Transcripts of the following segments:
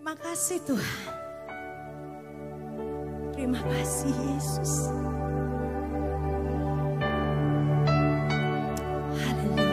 Terima kasih Tuhan. Terima kasih Yesus. Haleluya.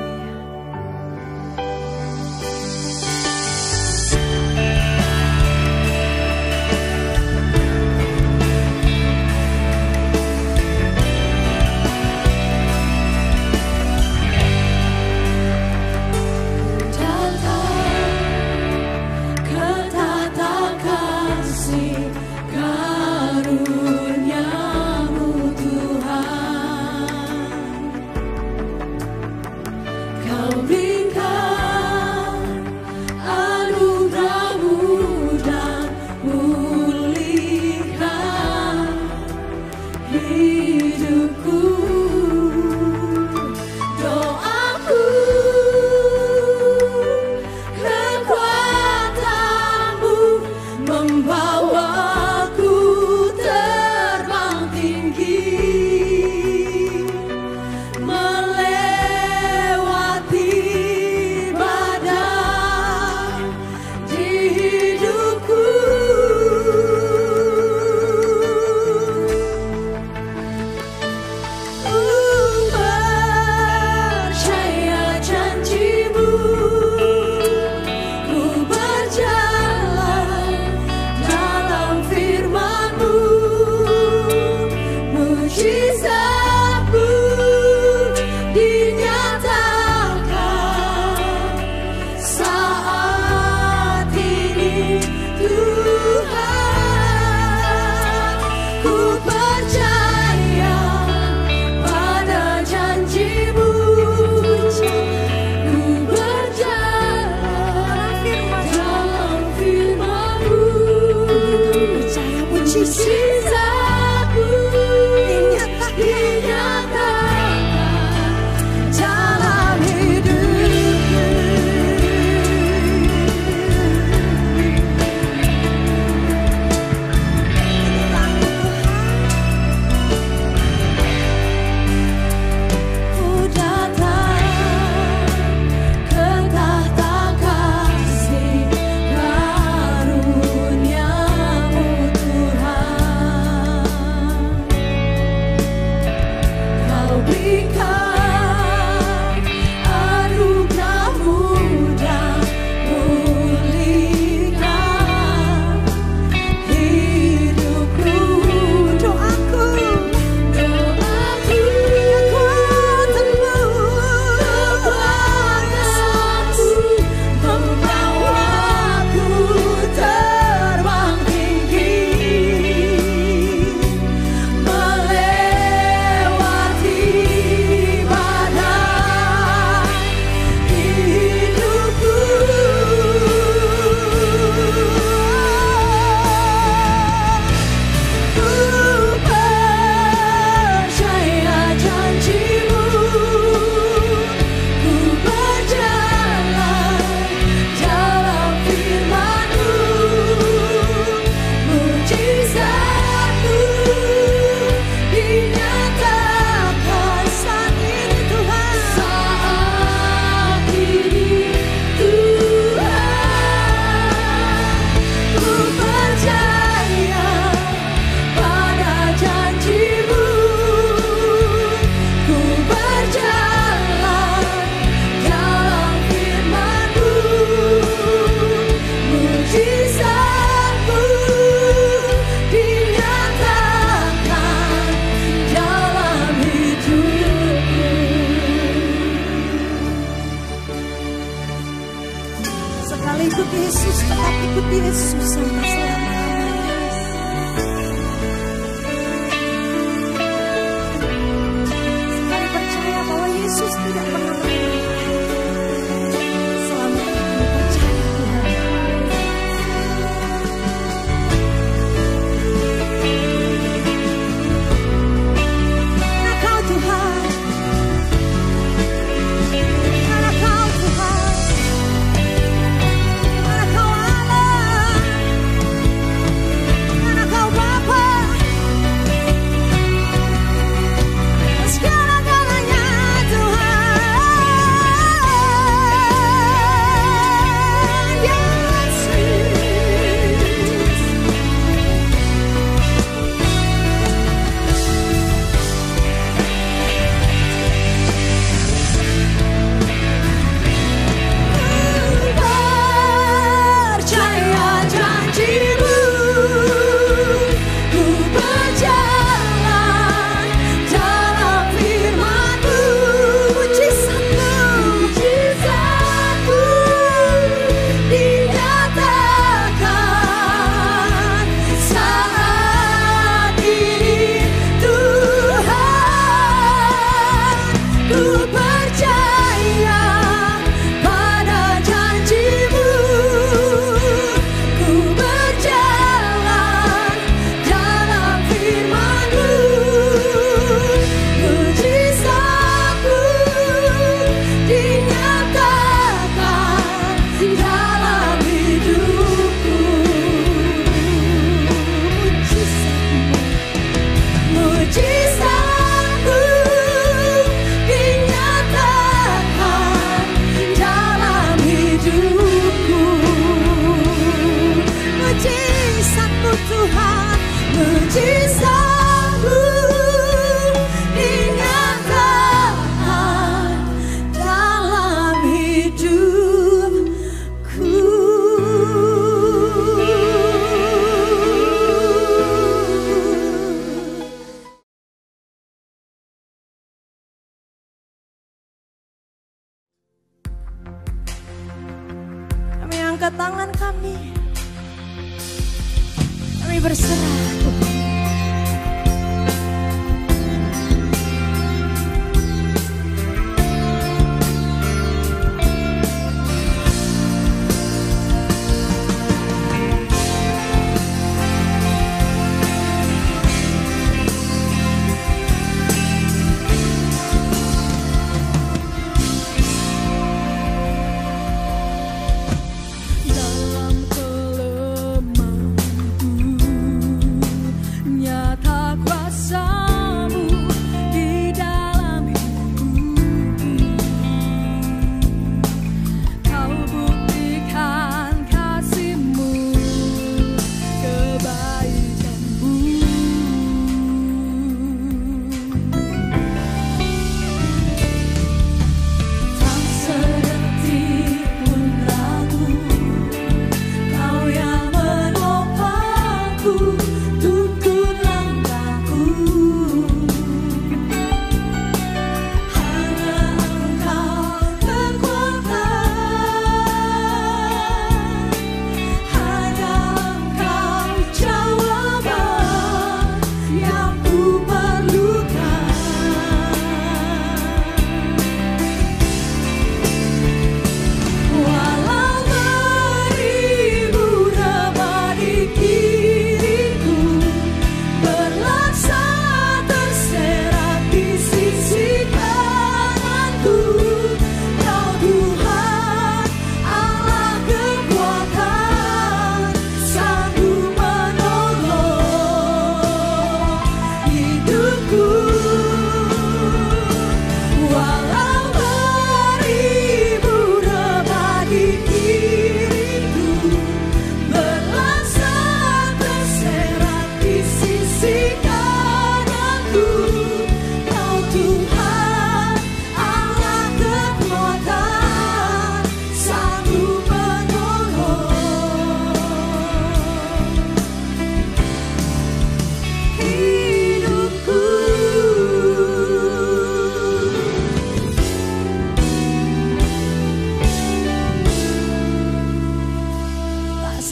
Kami berserah Tuhan.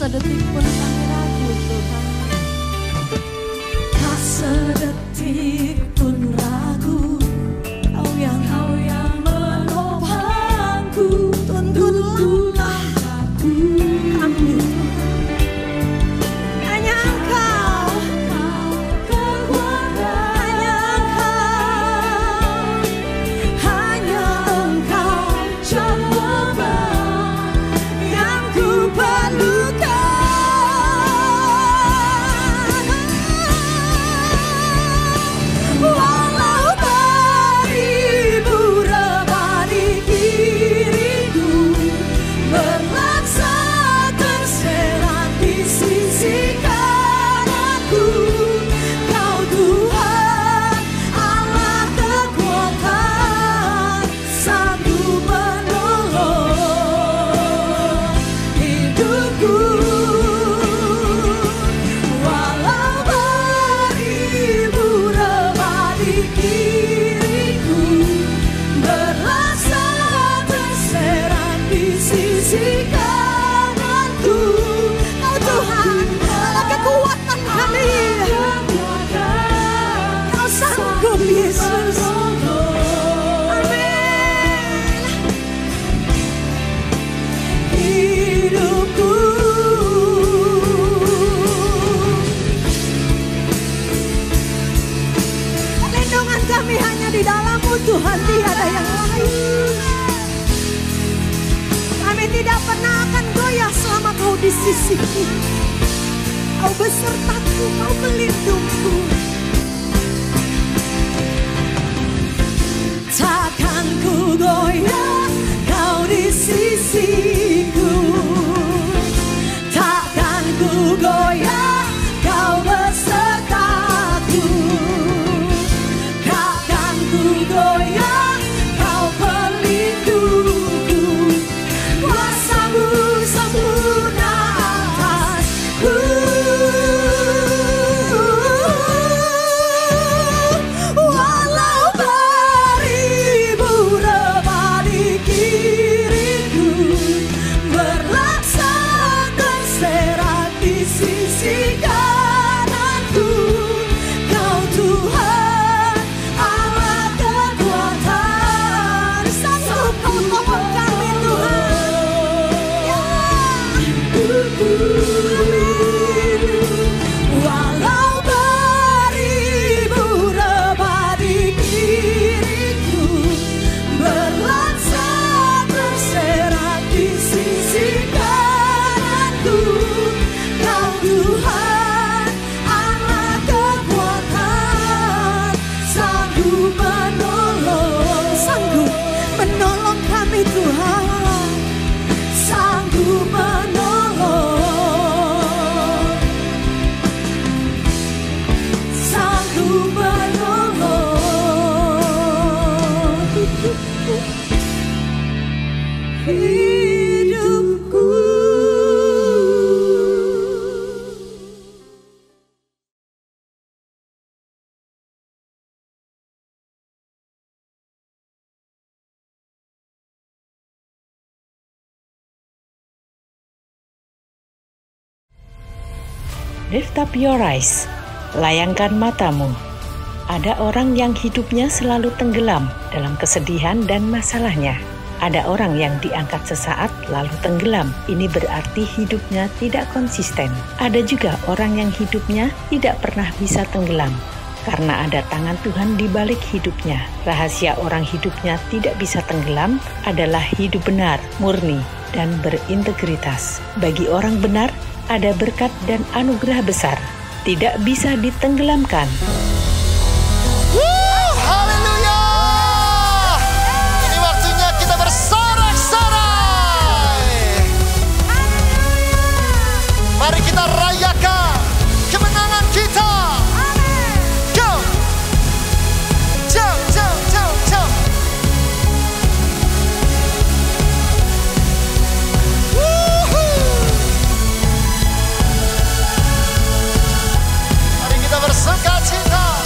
Sedetik pun kami ragu Tuhan. Tak sedetik pun ragu. Kau yang menopangku, tuntunlah aku. Amin. Hanya Engkau kekuatan, hanya Engkau jawaban yang ku perlukan. Walau beribu rebah di kiriku, berlaksa terserat di sisi kananku, Kau Tuhan Allah kekuatan, sanggup menolong hidupku. Walau beribu rebah di kiriku, berlaksa terserat di sisi kananku, Kau Tuhan Allah kekuatan kami. Kau sanggup Yesus. Amin. Hidupku perlindungan kami hanya di dalam-Mu Tuhan, tiada yang lain. Kami tidak pernah akan goyah selama Kau di sisiku. Kau besertaku, Kau pelindungku. Takkan ku goyah, Kau di sisiku. Takkan ku goyah, Kau besertaku. Takkan ku goyah, Kau pelindungku. Kuasa-Mu sempurna atasku. Walau beribu rebah di kiriku, berlaksa terserat di sisi kananku, Lift up your eyes. Layangkan matamu. Ada orang yang hidupnya selalu tenggelam dalam kesedihan dan masalahnya. Ada orang yang diangkat sesaat lalu tenggelam. Ini berarti hidupnya tidak konsisten. Ada juga orang yang hidupnya tidak pernah bisa tenggelam karena ada tangan Tuhan di balik hidupnya. Rahasia orang hidupnya tidak bisa tenggelam adalah hidup benar, murni, dan berintegritas. Bagi orang benar, ada berkat dan anugerah besar. Tidak bisa ditenggelamkan. Haleluya! Ini waktunya kita bersorak-sorai. Mari kita rayakan kemenangan kita. Go! Jump, jump, jump, jump. Mari kita bersuka cita.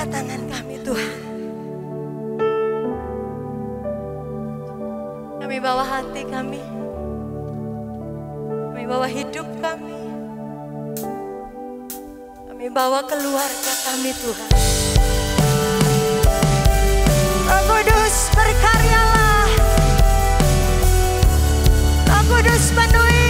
Angkat tangan kami Tuhan. Kami bawa hati kami. Kami bawa hidup kami. Kami bawa keluarga kami Tuhan. Roh Kudus berkaryalah. Roh Kudus penuhi.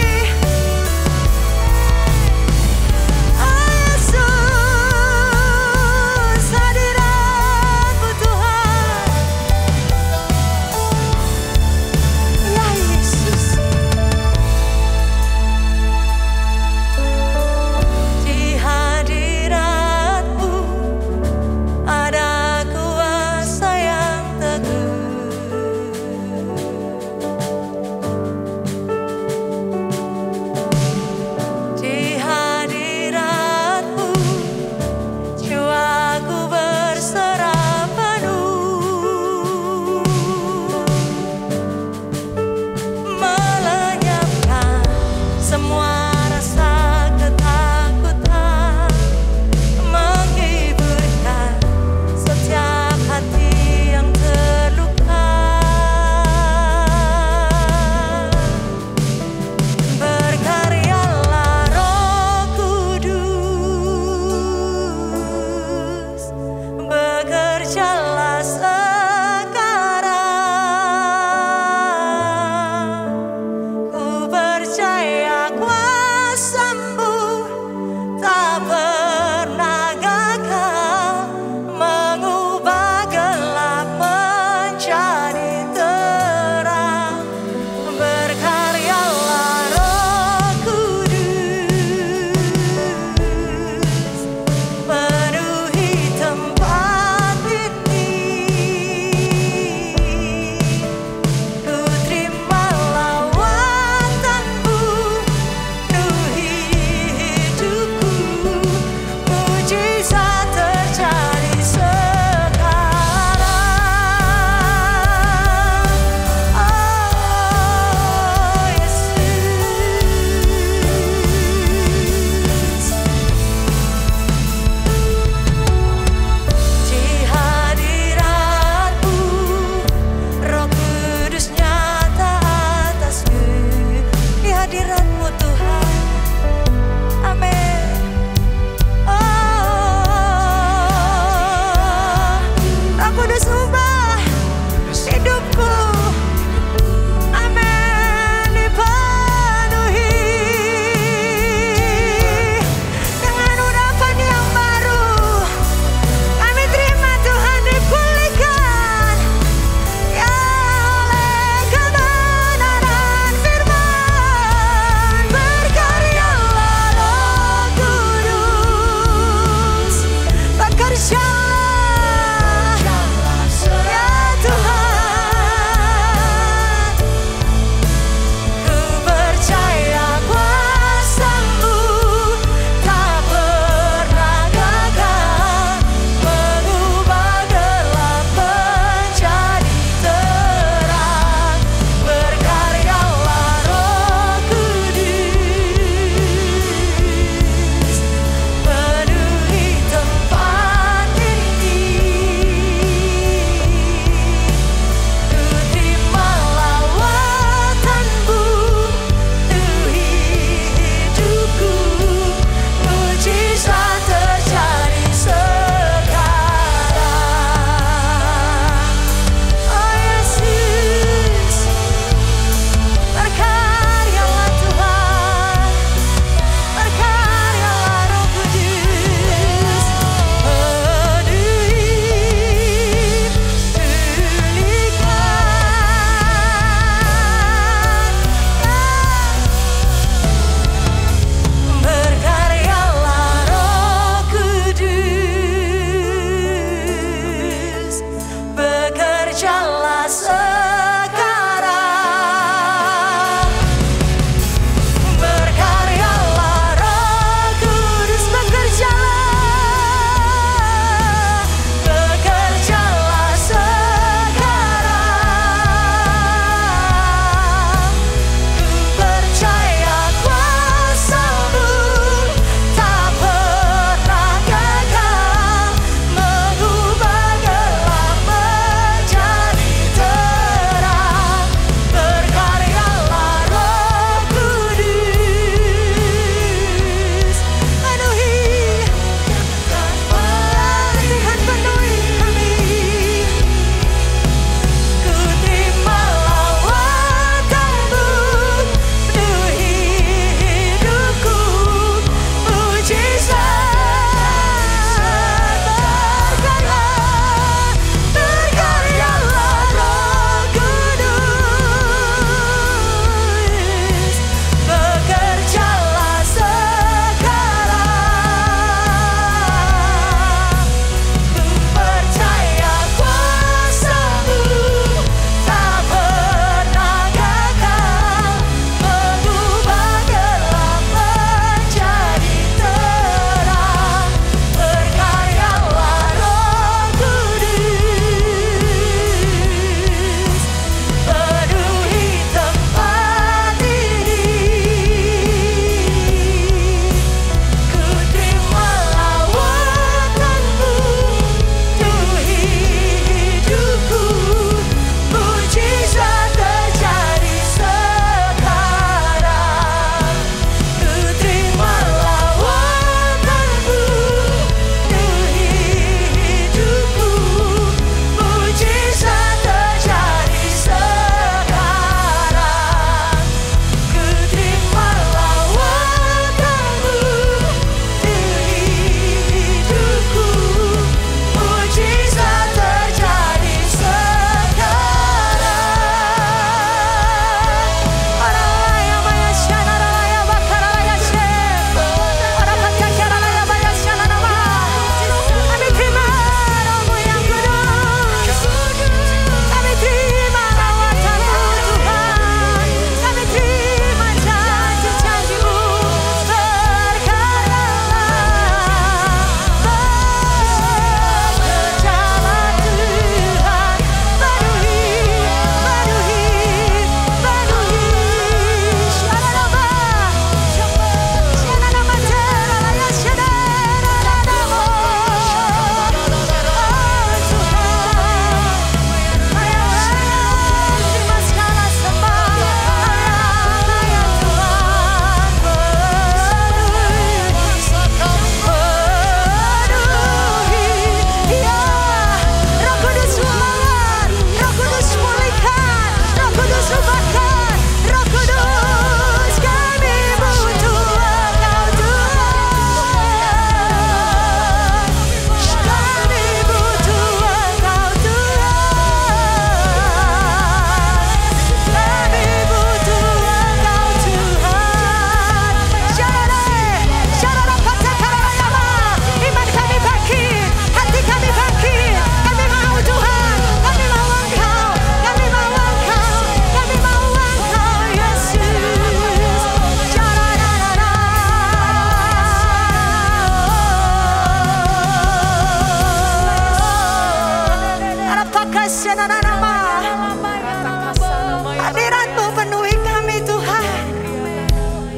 Hadirat-Mu penuhi kami Tuhan.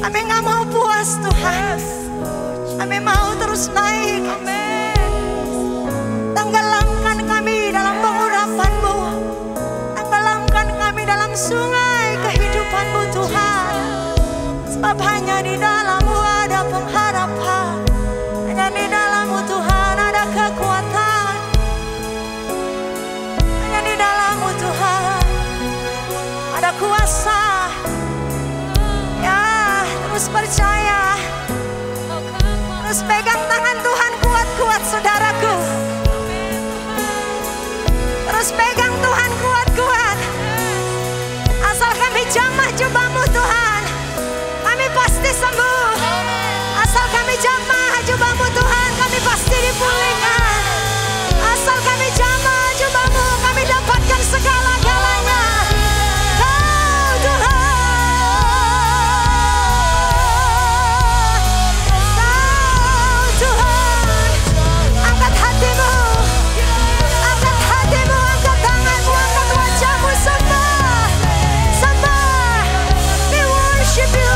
Kami nggak mau puas Tuhan. Kami mau terus naik. Tenggelamkan kami dalam pengurapan-Mu. Tenggelamkan kami dalam sungai kehidupan-Mu Tuhan. Sebab hanya di dalam-Mu ada pengharapan. Hanya di dalam-Mu Tuhan ada kekuatan. Hanya di dalam-Mu Tuhan ada kuasa. Ya, terus percaya. Terus pegang tangan Tuhan kuat-kuat saudaraku. Terus pegang Tuhan kuat-kuat. Asal kami jamah jubah-Mu Tuhan, kami pasti sembuh. Asal kami jamah jubah-Mu Tuhan, kami pasti dipulihkan. Asal kami jamah jubah-Mu, kami dapatkan segala-galanya. Kau Tuhan, Kau Tuhan. Angkat hatimu, angkat hatimu, angkat tanganmu, angkat wajahmu, sembah, sembah. We worship you.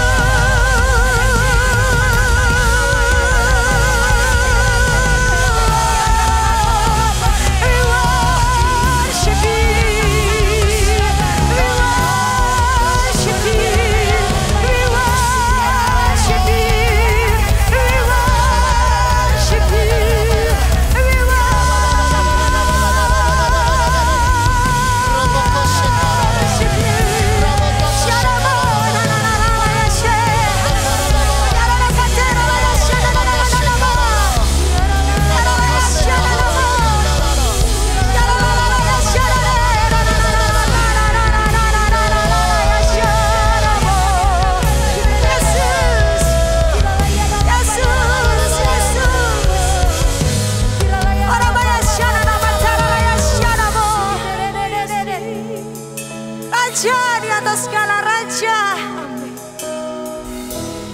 Raja di atas segala raja,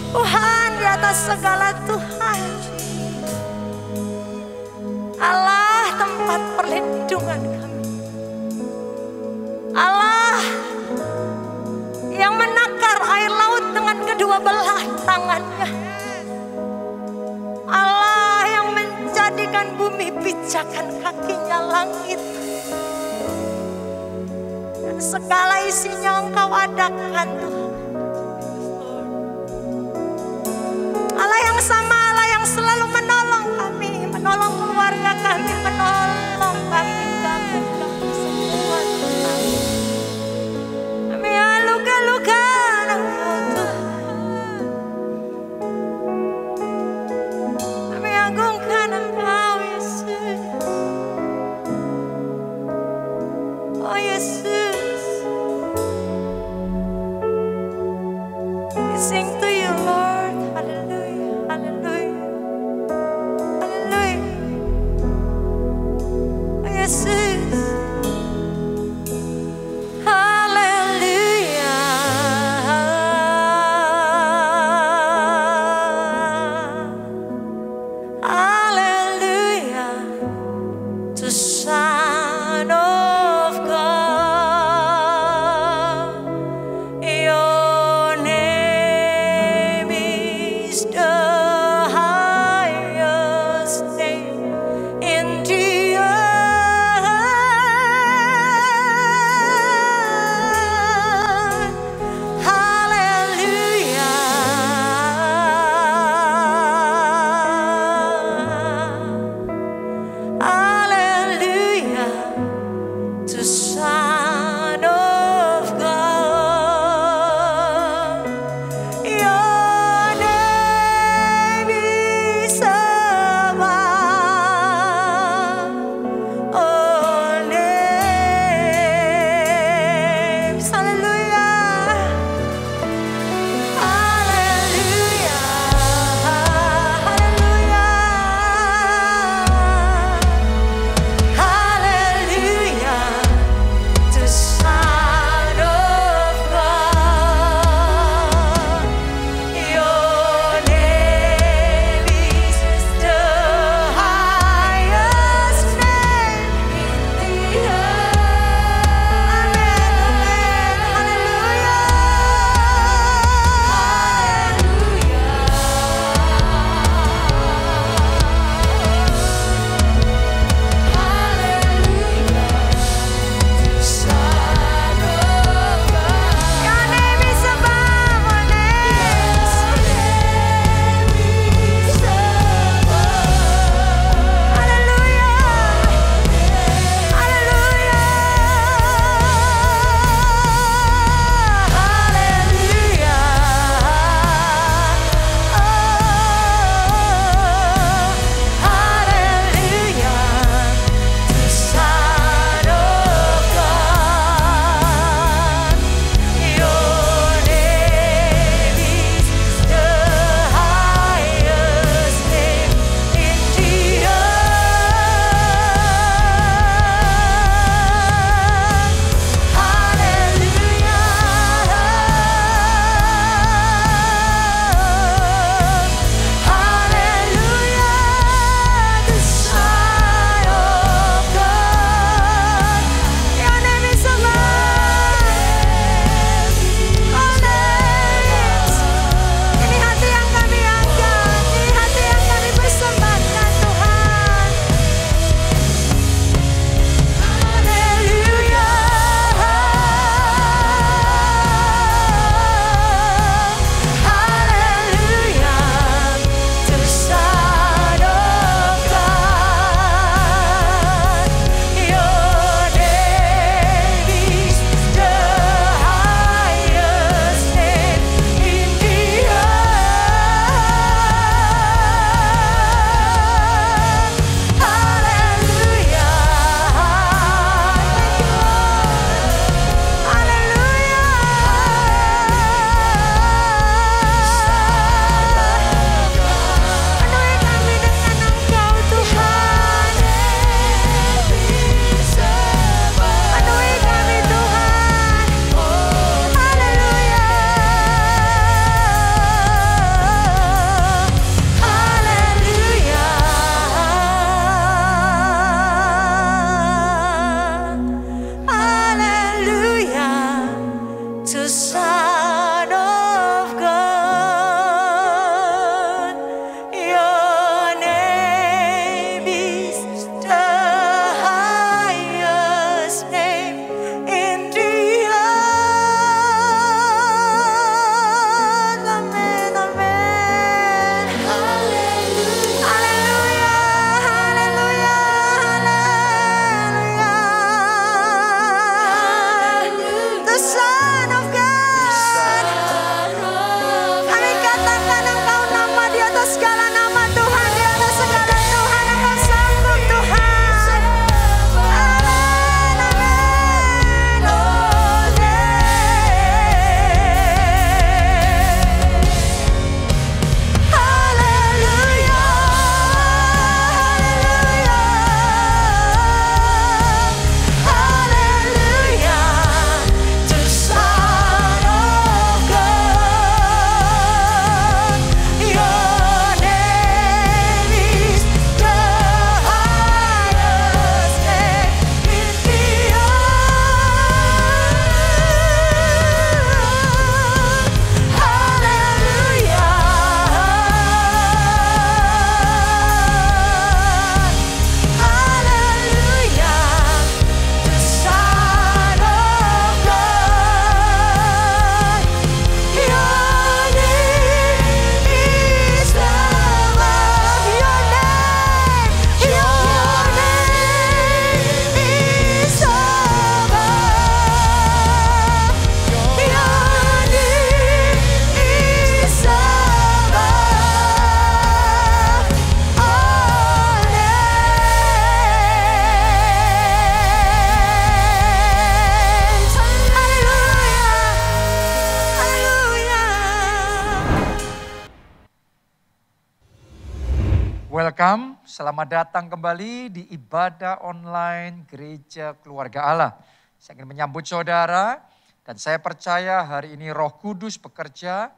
Tuhan di atas segala Tuhan, Allah tempat perlindungan kami, Allah yang menakar air laut dengan kedua belah tangannya, Allah yang menjadikan bumi pijakan kakinya langit. Segala isinya Engkau adakan Tuhan. Allah yang sama, Allah yang selalu menolong kami, menolong keluarga kami, menolong kami semua Tuhan. Kami luka-luka Engkau Tuhan. Kami agungkan Engkau Yesus. Oh Yesus. Sing to you, Lord. Hallelujah, hallelujah. welcome, selamat datang kembali di ibadah online Gereja Keluarga Allah. Saya ingin menyambut saudara dan saya percaya hari ini Roh Kudus bekerja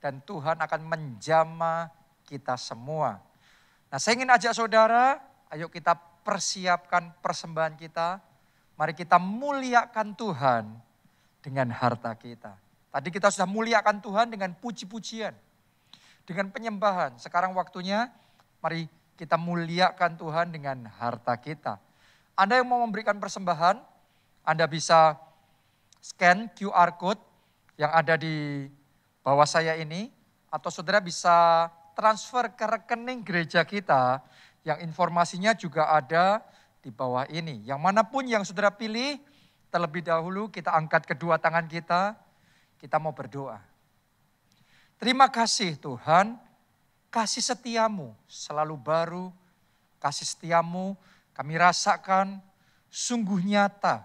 dan Tuhan akan menjamah kita semua. Nah, saya ingin ajak saudara, ayo kita persiapkan persembahan kita. Mari kita muliakan Tuhan dengan harta kita. Tadi kita sudah muliakan Tuhan dengan puji-pujian, dengan penyembahan. Sekarang waktunya mari kita muliakan Tuhan dengan harta kita. Anda yang mau memberikan persembahan, Anda bisa scan QR code yang ada di bawah saya ini. Atau saudara bisa transfer ke rekening gereja kita yang informasinya juga ada di bawah ini. Yang manapun yang saudara pilih, terlebih dahulu kita angkat kedua tangan kita mau berdoa. Terima kasih Tuhan. Kasih setiamu selalu baru, kasih setiamu kami rasakan sungguh nyata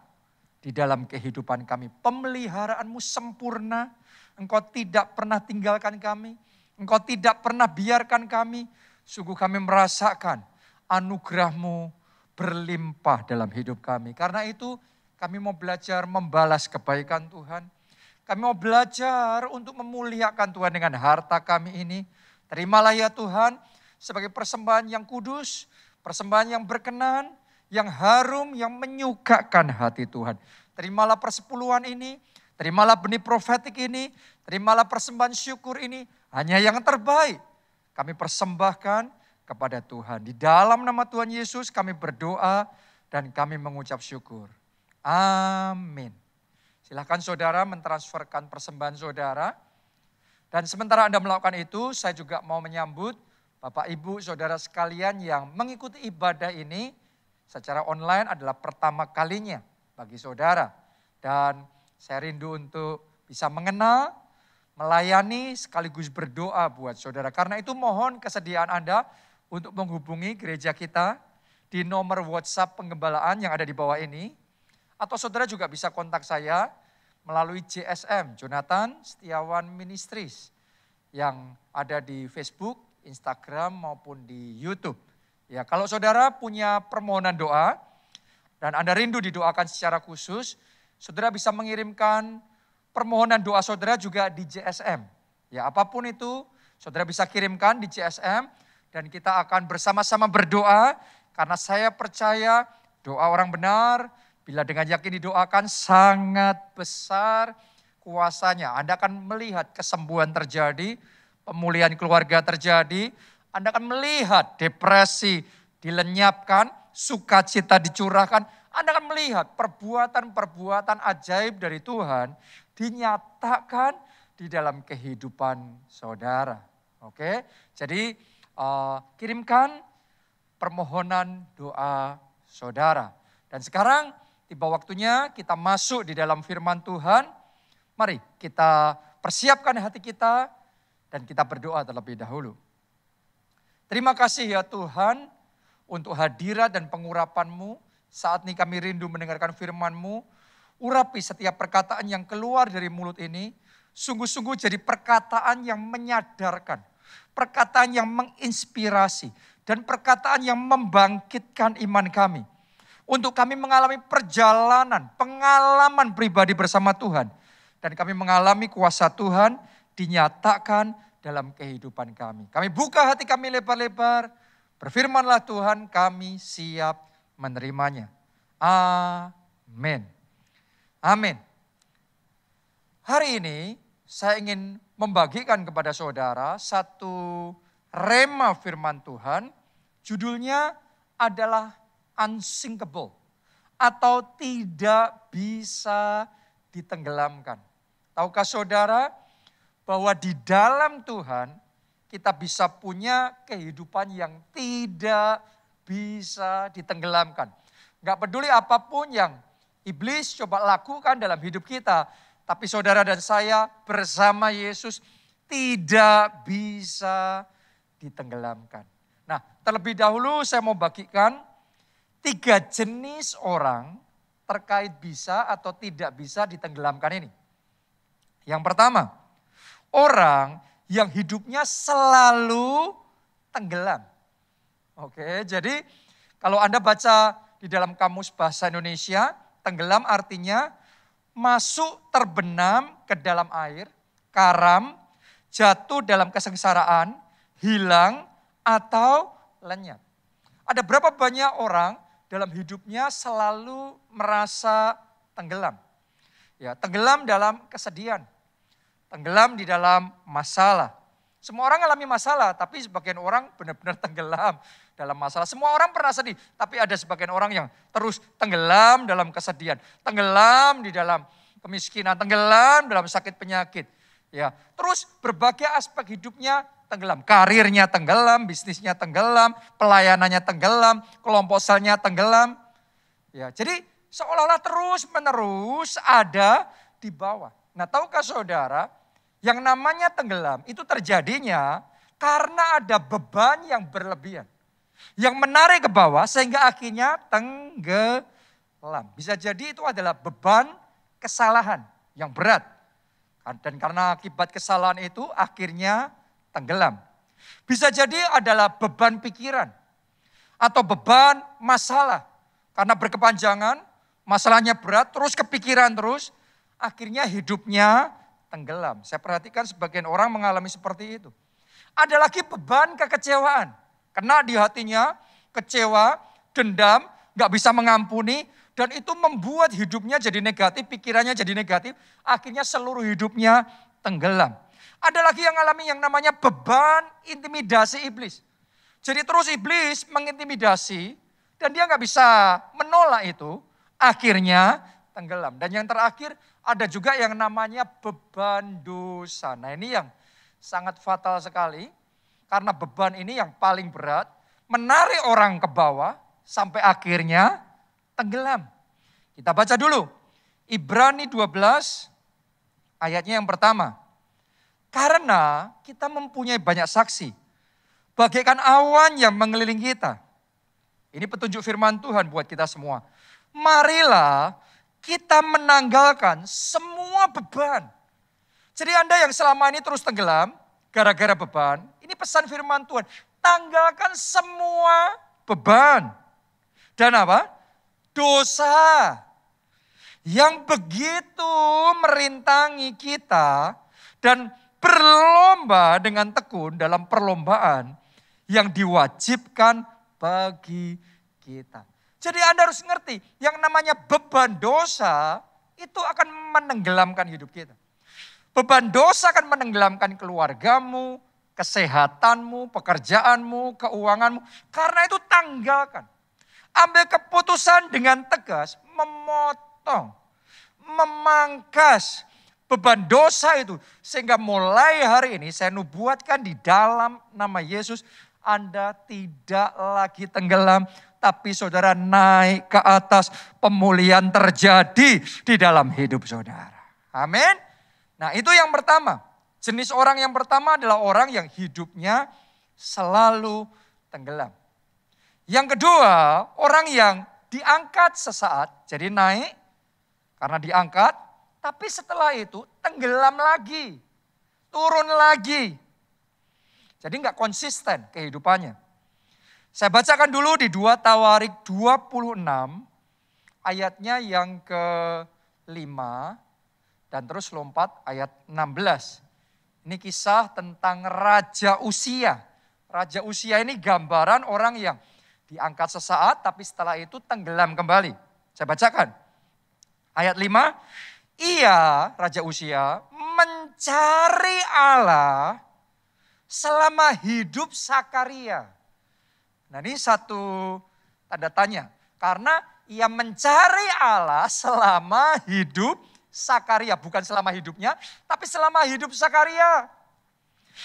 di dalam kehidupan kami. Pemeliharaanmu sempurna, Engkau tidak pernah tinggalkan kami, Engkau tidak pernah biarkan kami. Sungguh kami merasakan anugerahmu berlimpah dalam hidup kami. Karena itu kami mau belajar membalas kebaikan Tuhan. Kami mau belajar untuk memuliakan Tuhan dengan harta kami ini. Terimalah ya Tuhan sebagai persembahan yang kudus, persembahan yang berkenan, yang harum, yang menyukakan hati Tuhan. Terimalah persepuluhan ini, terimalah benih profetik ini, terimalah persembahan syukur ini, hanya yang terbaik kami persembahkan kepada Tuhan. Di dalam nama Tuhan Yesus kami berdoa dan kami mengucap syukur. Amin. Silakan saudara mentransferkan persembahan saudara. Dan sementara Anda melakukan itu, saya juga mau menyambut Bapak Ibu Saudara sekalian yang mengikuti ibadah ini secara online adalah pertama kalinya bagi saudara. Dan saya rindu untuk bisa mengenal, melayani sekaligus berdoa buat saudara. Karena itu mohon kesediaan Anda untuk menghubungi gereja kita di nomor WhatsApp penggembalaan yang ada di bawah ini. Atau saudara juga bisa kontak saya melalui JSM, Jonathan Setiawan Ministries, yang ada di Facebook, Instagram maupun di YouTube. Ya, kalau saudara punya permohonan doa dan Anda rindu didoakan secara khusus, saudara bisa mengirimkan permohonan doa saudara juga di JSM. Ya, apapun itu, saudara bisa kirimkan di JSM dan kita akan bersama-sama berdoa karena saya percaya doa orang benar bila dengan yakin didoakan sangat besar kuasanya. Anda akan melihat kesembuhan terjadi, pemulihan keluarga terjadi. Anda akan melihat depresi dilenyapkan, sukacita dicurahkan. Anda akan melihat perbuatan-perbuatan ajaib dari Tuhan dinyatakan di dalam kehidupan saudara. Oke, jadi kirimkan permohonan doa saudara. Dan sekarang tiba waktunya kita masuk di dalam firman Tuhan. Mari kita persiapkan hati kita dan kita berdoa terlebih dahulu. Terima kasih ya Tuhan untuk hadirat dan pengurapan-Mu. Saat ini kami rindu mendengarkan firman-Mu. Urapi setiap perkataan yang keluar dari mulut ini. Sungguh-sungguh jadi perkataan yang menyadarkan. Perkataan yang menginspirasi. Dan perkataan yang membangkitkan iman kami. Untuk kami mengalami perjalanan, pengalaman pribadi bersama Tuhan. Dan kami mengalami kuasa Tuhan dinyatakan dalam kehidupan kami. Kami buka hati kami lebar-lebar. Berfirmanlah Tuhan, kami siap menerimanya. Amin. Amin. Hari ini saya ingin membagikan kepada saudara satu rema firman Tuhan. Judulnya adalah unsinkable atau tidak bisa ditenggelamkan. Tahukah saudara bahwa di dalam Tuhan kita bisa punya kehidupan yang tidak bisa ditenggelamkan. Gak peduli apapun yang iblis coba lakukan dalam hidup kita, tapi saudara dan saya bersama Yesus tidak bisa ditenggelamkan. Nah, terlebih dahulu saya mau bagikan 3 jenis orang terkait bisa atau tidak bisa ditenggelamkan ini. Yang pertama, orang yang hidupnya selalu tenggelam. Oke, jadi kalau Anda baca di dalam Kamus Bahasa Indonesia, tenggelam artinya masuk terbenam ke dalam air, karam, jatuh dalam kesengsaraan, hilang, atau lenyap. Ada berapa banyak orang dalam hidupnya selalu merasa tenggelam? Ya, tenggelam dalam kesedihan, tenggelam di dalam masalah. Semua orang alami masalah, tapi sebagian orang benar-benar tenggelam dalam masalah. Semua orang pernah sedih, tapi ada sebagian orang yang terus tenggelam dalam kesedihan, tenggelam di dalam kemiskinan, tenggelam dalam sakit penyakit. Ya, terus berbagai aspek hidupnya tenggelam, karirnya tenggelam, bisnisnya tenggelam, pelayanannya tenggelam, kelompok selnya tenggelam. Ya, jadi seolah-olah terus-menerus ada di bawah. Nah, tahukah saudara, yang namanya tenggelam itu terjadinya karena ada beban yang berlebihan. Yang menarik ke bawah sehingga akhirnya tenggelam. Bisa jadi itu adalah beban kesalahan yang berat. Dan karena akibat kesalahan itu akhirnya tenggelam. Bisa jadi adalah beban pikiran. Atau beban masalah. Karena berkepanjangan, masalahnya berat, terus kepikiran terus. Akhirnya hidupnya tenggelam. Saya perhatikan sebagian orang mengalami seperti itu. Ada lagi beban kekecewaan. Kena di hatinya, kecewa, dendam, gak bisa mengampuni. Dan itu membuat hidupnya jadi negatif, pikirannya jadi negatif. Akhirnya seluruh hidupnya tenggelam. Ada lagi yang alami yang namanya beban intimidasi iblis. Jadi terus iblis mengintimidasi dan dia gak bisa menolak itu. Akhirnya tenggelam. Dan yang terakhir ada juga yang namanya beban dosa. Nah ini yang sangat fatal sekali. Karena beban ini yang paling berat. Menarik orang ke bawah sampai akhirnya tenggelam. Kita baca dulu. Ibrani 12 ayatnya yang pertama. Karena kita mempunyai banyak saksi. Bagaikan awan yang mengelilingi kita. Ini petunjuk firman Tuhan buat kita semua. Marilah kita menanggalkan semua beban. Jadi Anda yang selama ini terus tenggelam gara-gara beban. Ini pesan firman Tuhan. Tanggalkan semua beban. Dan apa? Dosa. Yang begitu merintangi kita. Dan berlomba dengan tekun dalam perlombaan yang diwajibkan bagi kita. Jadi Anda harus ngerti, yang namanya beban dosa itu akan menenggelamkan hidup kita. Beban dosa akan menenggelamkan keluargamu, kesehatanmu, pekerjaanmu, keuanganmu. Karena itu tanggalkan. Ambil keputusan dengan tegas, memotong, memangkas beban dosa itu. Sehingga mulai hari ini saya nubuatkan di dalam nama Yesus, Anda tidak lagi tenggelam, tapi saudara naik ke atas, pemulihan terjadi di dalam hidup saudara. Amin. Nah itu yang pertama. Jenis orang yang pertama adalah orang yang hidupnya selalu tenggelam. Yang kedua, orang yang diangkat sesaat, jadi naik karena diangkat, tapi setelah itu tenggelam lagi, turun lagi. Jadi nggak konsisten kehidupannya. Saya bacakan dulu di 2 Tawarik 26 ayatnya yang ke-5 dan terus lompat ayat 16. Ini kisah tentang Raja Uzia. Raja Uzia ini gambaran orang yang diangkat sesaat tapi setelah itu tenggelam kembali. Saya bacakan. Ayat 5. Ia, Raja Uzia, mencari Allah selama hidup Sakaria. Nah ini satu tanda tanya. Karena ia mencari Allah selama hidup Sakaria. Bukan selama hidupnya, tapi selama hidup Sakaria.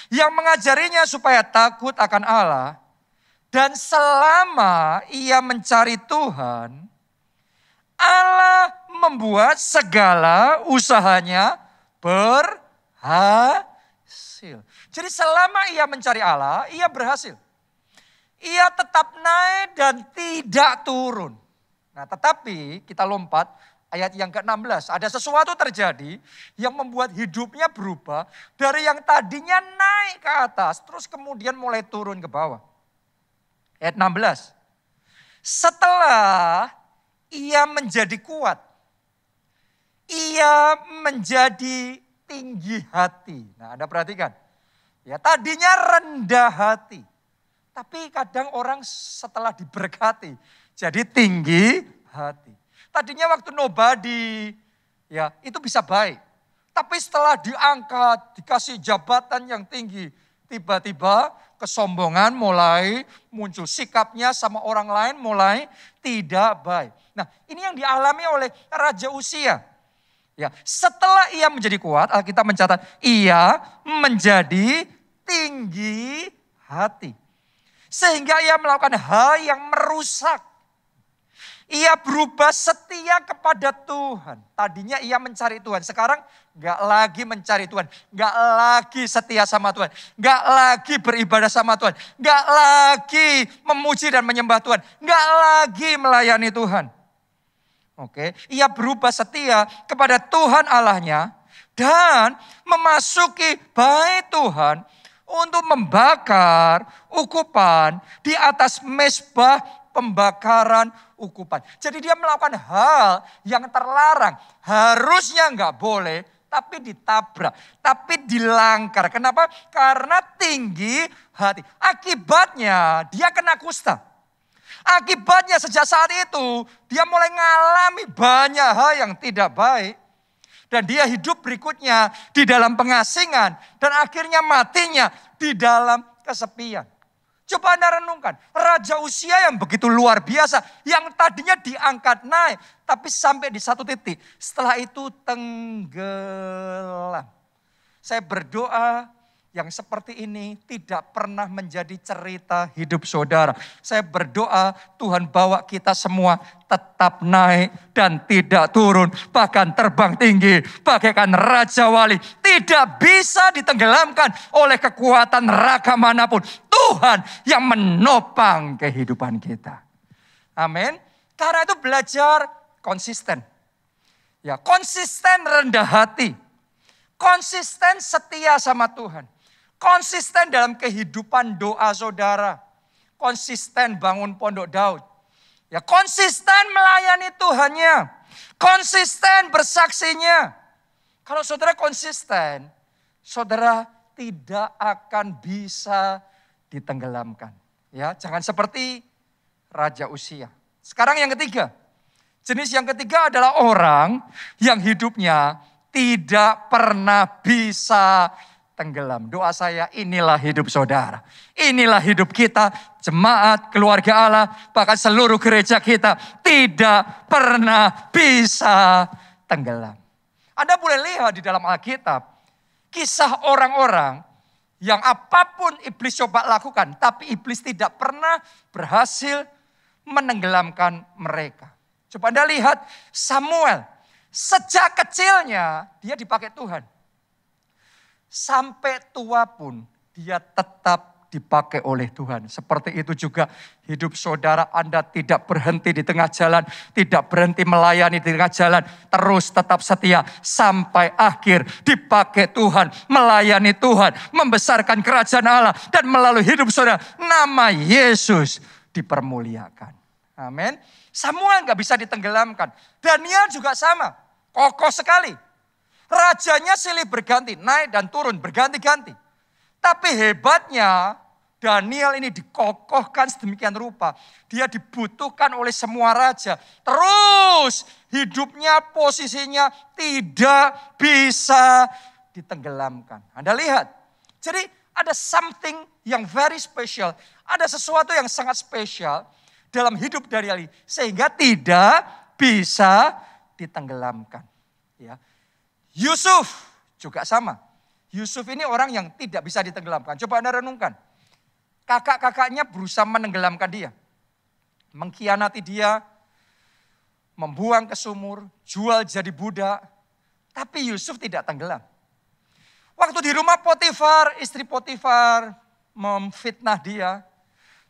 Yang mengajarinya supaya takut akan Allah. Dan selama ia mencari Tuhan, Allah membuat segala usahanya berhasil. Jadi selama ia mencari Allah, ia berhasil. Ia tetap naik dan tidak turun. Nah tetapi kita lompat ayat yang ke-16. Ada sesuatu terjadi yang membuat hidupnya berubah. Dari yang tadinya naik ke atas, terus kemudian mulai turun ke bawah. Ayat 16. Setelah ia menjadi kuat, ia menjadi tinggi hati. Nah, Anda perhatikan. Ya, tadinya rendah hati. Tapi kadang orang setelah diberkati jadi tinggi hati. Tadinya waktu nobody, ya itu bisa baik. Tapi setelah diangkat, dikasih jabatan yang tinggi, tiba-tiba kesombongan mulai muncul. Sikapnya sama orang lain mulai tidak baik. Nah, ini yang dialami oleh Raja Uzia. Ya, setelah ia menjadi kuat, Alkitab mencatat, ia menjadi tinggi hati. Sehingga ia melakukan hal yang merusak. Ia berubah setia kepada Tuhan. Tadinya ia mencari Tuhan. Sekarang gak lagi mencari Tuhan. Gak lagi setia sama Tuhan. Gak lagi beribadah sama Tuhan. Gak lagi memuji dan menyembah Tuhan. Gak lagi melayani Tuhan. Oke, ia berubah setia kepada Tuhan Allahnya. Dan memasuki bait Tuhan untuk membakar ukupan di atas mezbah pembakaran ukupan. Jadi dia melakukan hal yang terlarang. Harusnya nggak boleh, tapi ditabrak. Tapi dilanggar. Kenapa? Karena tinggi hati. Akibatnya dia kena kusta. Akibatnya sejak saat itu dia mulai mengalami banyak hal yang tidak baik. Dan dia hidup berikutnya di dalam pengasingan. Dan akhirnya matinya di dalam kesepian. Coba Anda renungkan. Raja Uzia yang begitu luar biasa. Yang tadinya diangkat naik. Tapi sampai di satu titik. Setelah itu tenggelam. Saya berdoa yang seperti ini tidak pernah menjadi cerita hidup saudara. Saya berdoa Tuhan bawa kita semua tetap naik dan tidak turun. Bahkan terbang tinggi bagaikan Raja Wali. Tidak bisa ditenggelamkan oleh kekuatan neraka manapun. Tuhan yang menopang kehidupan kita. Amin. Karena itu belajar konsisten. Ya, konsisten rendah hati. Konsisten setia sama Tuhan. Konsisten dalam kehidupan doa saudara. Konsisten bangun pondok Daud. Ya, konsisten melayani Tuhannya. Konsisten bersaksinya. Kalau saudara konsisten, saudara tidak akan bisa ditenggelamkan. Ya, jangan seperti Raja Uzia. Sekarang yang ketiga. Jenis yang ketiga adalah orang yang hidupnya tidak pernah bisa tenggelam. Doa saya, inilah hidup saudara. Inilah hidup kita, jemaat, keluarga Allah, bahkan seluruh gereja kita tidak pernah bisa tenggelam. Anda boleh lihat di dalam Alkitab, kisah orang-orang yang apapun iblis coba lakukan, tapi iblis tidak pernah berhasil menenggelamkan mereka. Coba Anda lihat Samuel, sejak kecilnya dia dipakai Tuhan. Sampai tua pun dia tetap dipakai oleh Tuhan. Seperti itu juga hidup saudara, Anda tidak berhenti di tengah jalan. Tidak berhenti melayani di tengah jalan. Terus tetap setia sampai akhir dipakai Tuhan. Melayani Tuhan, membesarkan kerajaan Allah. Dan melalui hidup saudara, nama Yesus dipermuliakan. Amin. Samuel gak bisa ditenggelamkan. Daniel juga sama, kokoh sekali. Rajanya silih berganti, naik dan turun, berganti-ganti. Tapi hebatnya Daniel ini dikokohkan sedemikian rupa. Dia dibutuhkan oleh semua raja. Terus hidupnya, posisinya tidak bisa ditenggelamkan. Anda lihat. Jadi ada something yang very special. Ada sesuatu yang sangat spesial dalam hidup dari Ali. Sehingga tidak bisa ditenggelamkan. Ya. Yusuf juga sama. Yusuf ini orang yang tidak bisa ditenggelamkan. Coba Anda renungkan. Kakak-kakaknya berusaha menenggelamkan dia. Mengkhianati dia. Membuang ke sumur. Jual jadi budak. Tapi Yusuf tidak tenggelam. Waktu di rumah Potifar, istri Potifar memfitnah dia.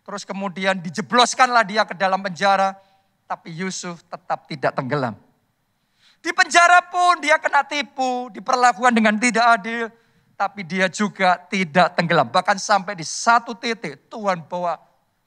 Terus kemudian dijebloskanlah dia ke dalam penjara. Tapi Yusuf tetap tidak tenggelam. Di penjara pun dia kena tipu, diperlakukan dengan tidak adil. Tapi dia juga tidak tenggelam. Bahkan sampai di satu titik Tuhan bawa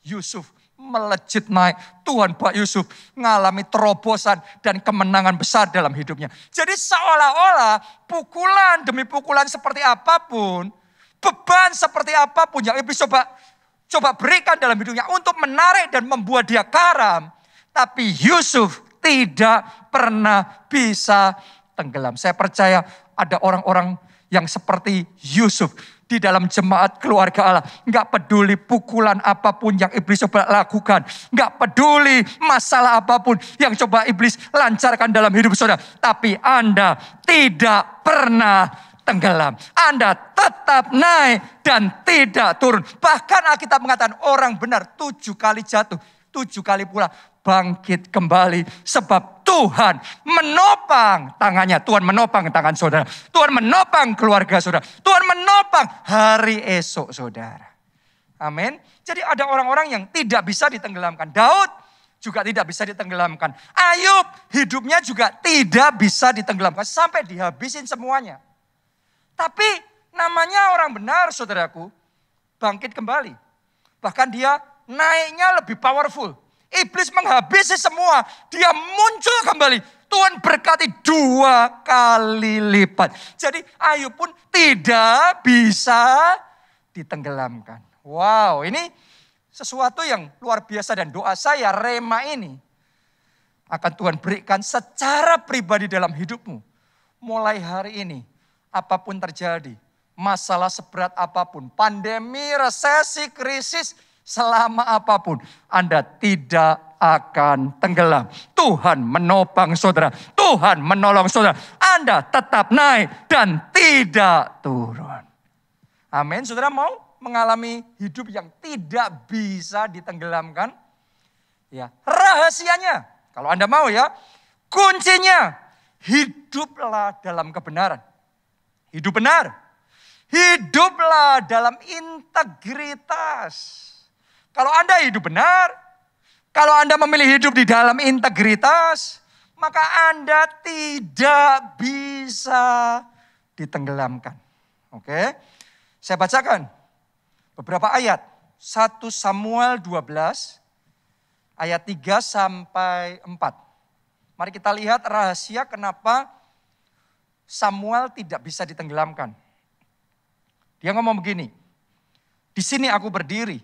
Yusuf melejit naik. Tuhan buat Yusuf mengalami terobosan dan kemenangan besar dalam hidupnya. Jadi seolah-olah pukulan demi pukulan seperti apapun, beban seperti apapun yang iblis coba berikan dalam hidupnya untuk menarik dan membuat dia karam. Tapi Yusuf tidak pernah bisa tenggelam. Saya percaya ada orang-orang yang seperti Yusuf di dalam jemaat keluarga Allah. Enggak peduli pukulan apapun yang iblis coba lakukan. Enggak peduli masalah apapun yang coba iblis lancarkan dalam hidup saudara. Tapi Anda tidak pernah tenggelam. Anda tetap naik dan tidak turun. Bahkan Alkitab mengatakan orang benar 7 kali jatuh, 7 kali pula bangkit kembali. Sebab Tuhan menopang tangannya. Tuhan menopang tangan saudara. Tuhan menopang keluarga saudara. Tuhan menopang hari esok saudara. Amin. Jadi ada orang-orang yang tidak bisa ditenggelamkan. Daud juga tidak bisa ditenggelamkan. Ayub hidupnya juga tidak bisa ditenggelamkan. Sampai dihabisin semuanya. Tapi namanya orang benar saudaraku, bangkit kembali. Bahkan dia naiknya lebih powerful. Iblis menghabisi semua, dia muncul kembali. Tuhan berkati 2 kali lipat. Jadi Ayub pun tidak bisa ditenggelamkan. Wow, ini sesuatu yang luar biasa dan doa saya rema ini akan Tuhan berikan secara pribadi dalam hidupmu. Mulai hari ini. Apapun terjadi, masalah seberat apapun, pandemi, resesi, krisis, selama apapun, Anda tidak akan tenggelam. Tuhan menopang saudara, Tuhan menolong saudara. Anda tetap naik dan tidak turun. Amin. Saudara mau mengalami hidup yang tidak bisa ditenggelamkan? Ya, rahasianya, kalau Anda mau ya, kuncinya hiduplah dalam kebenaran. Hidup benar. Hiduplah dalam integritas. Kalau Anda hidup benar, kalau Anda memilih hidup di dalam integritas, maka Anda tidak bisa ditenggelamkan. Oke? Saya bacakan beberapa ayat. 1 Samuel 12 ayat 3 sampai 4. Mari kita lihat rahasia kenapa Samuel tidak bisa ditenggelamkan. Dia ngomong begini, di sini aku berdiri,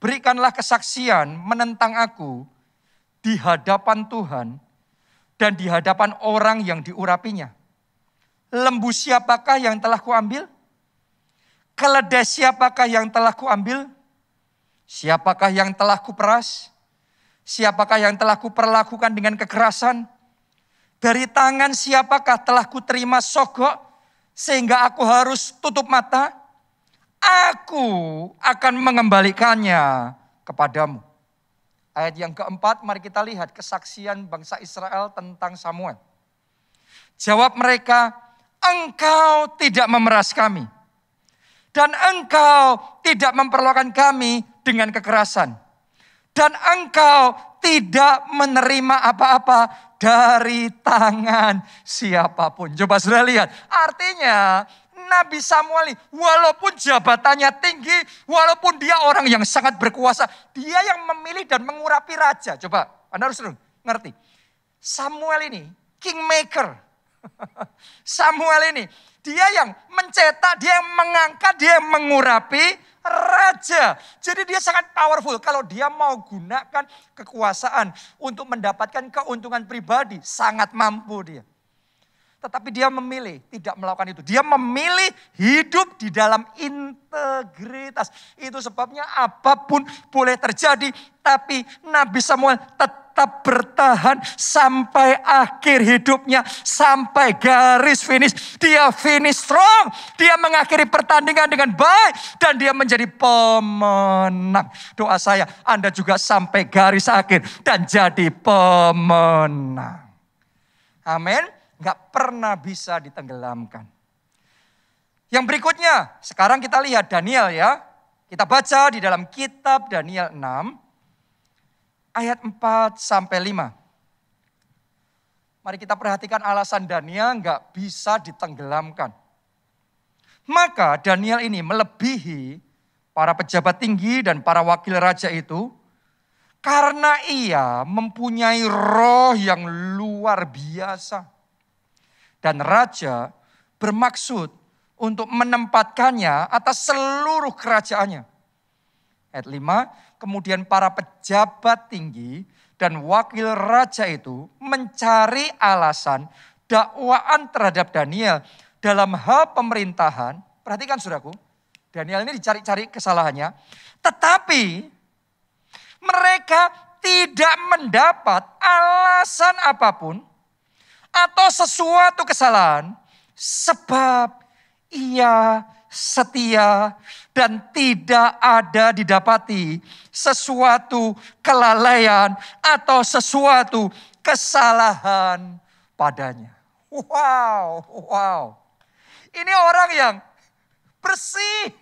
berikanlah kesaksian menentang aku di hadapan Tuhan dan di hadapan orang yang diurapinya. Lembu siapakah yang telah kuambil? Keledai siapakah yang telah kuambil? Siapakah yang telah kuperas? Siapakah yang telah kuperlakukan dengan kekerasan? Dari tangan siapakah telah kuterima sogok sehingga aku harus tutup mata? Aku akan mengembalikannya kepadamu. Ayat yang keempat, mari kita lihat kesaksian bangsa Israel tentang Samuel. Jawab mereka, engkau tidak memeras kami. Dan engkau tidak memperlakukan kami dengan kekerasan. Dan engkau tidak menerima apa-apa dari tangan siapapun. Coba sudah lihat. Artinya Nabi Samuel ini walaupun jabatannya tinggi, walaupun dia orang yang sangat berkuasa, dia yang memilih dan mengurapi raja. Coba Anda harus ngerti. Samuel ini kingmaker. Samuel ini dia yang mencetak, dia yang mengangkat, dia yang mengurapi raja. Jadi dia sangat powerful. Kalau dia mau gunakan kekuasaan untuk mendapatkan keuntungan pribadi, sangat mampu dia. Tetapi dia memilih tidak melakukan itu. Dia memilih hidup di dalam integritas. Itu sebabnya apapun boleh terjadi. Tapi Nabi Samuel tetap bertahan sampai akhir hidupnya. Sampai garis finish. Dia finish strong. Dia mengakhiri pertandingan dengan baik. Dan dia menjadi pemenang. Doa saya, Anda juga sampai garis akhir. Dan jadi pemenang. Amin. Gak pernah bisa ditenggelamkan. Yang berikutnya, sekarang kita lihat Daniel ya. Kita baca di dalam kitab Daniel 6, ayat 4 sampai 5. Mari kita perhatikan alasan Daniel gak bisa ditenggelamkan. Maka Daniel ini melebihi para pejabat tinggi dan para wakil raja itu, karena ia mempunyai roh yang luar biasa. Dan raja bermaksud untuk menempatkannya atas seluruh kerajaannya. Ayat 5, kemudian para pejabat tinggi dan wakil raja itu mencari alasan dakwaan terhadap Daniel dalam hal pemerintahan. Perhatikan saudaraku, Daniel ini dicari-cari kesalahannya. Tetapi mereka tidak mendapat alasan apapun atau sesuatu kesalahan. Sebab ia setia dan tidak ada didapati sesuatu kelalaian atau sesuatu kesalahan padanya. Wow. Ini orang yang bersih.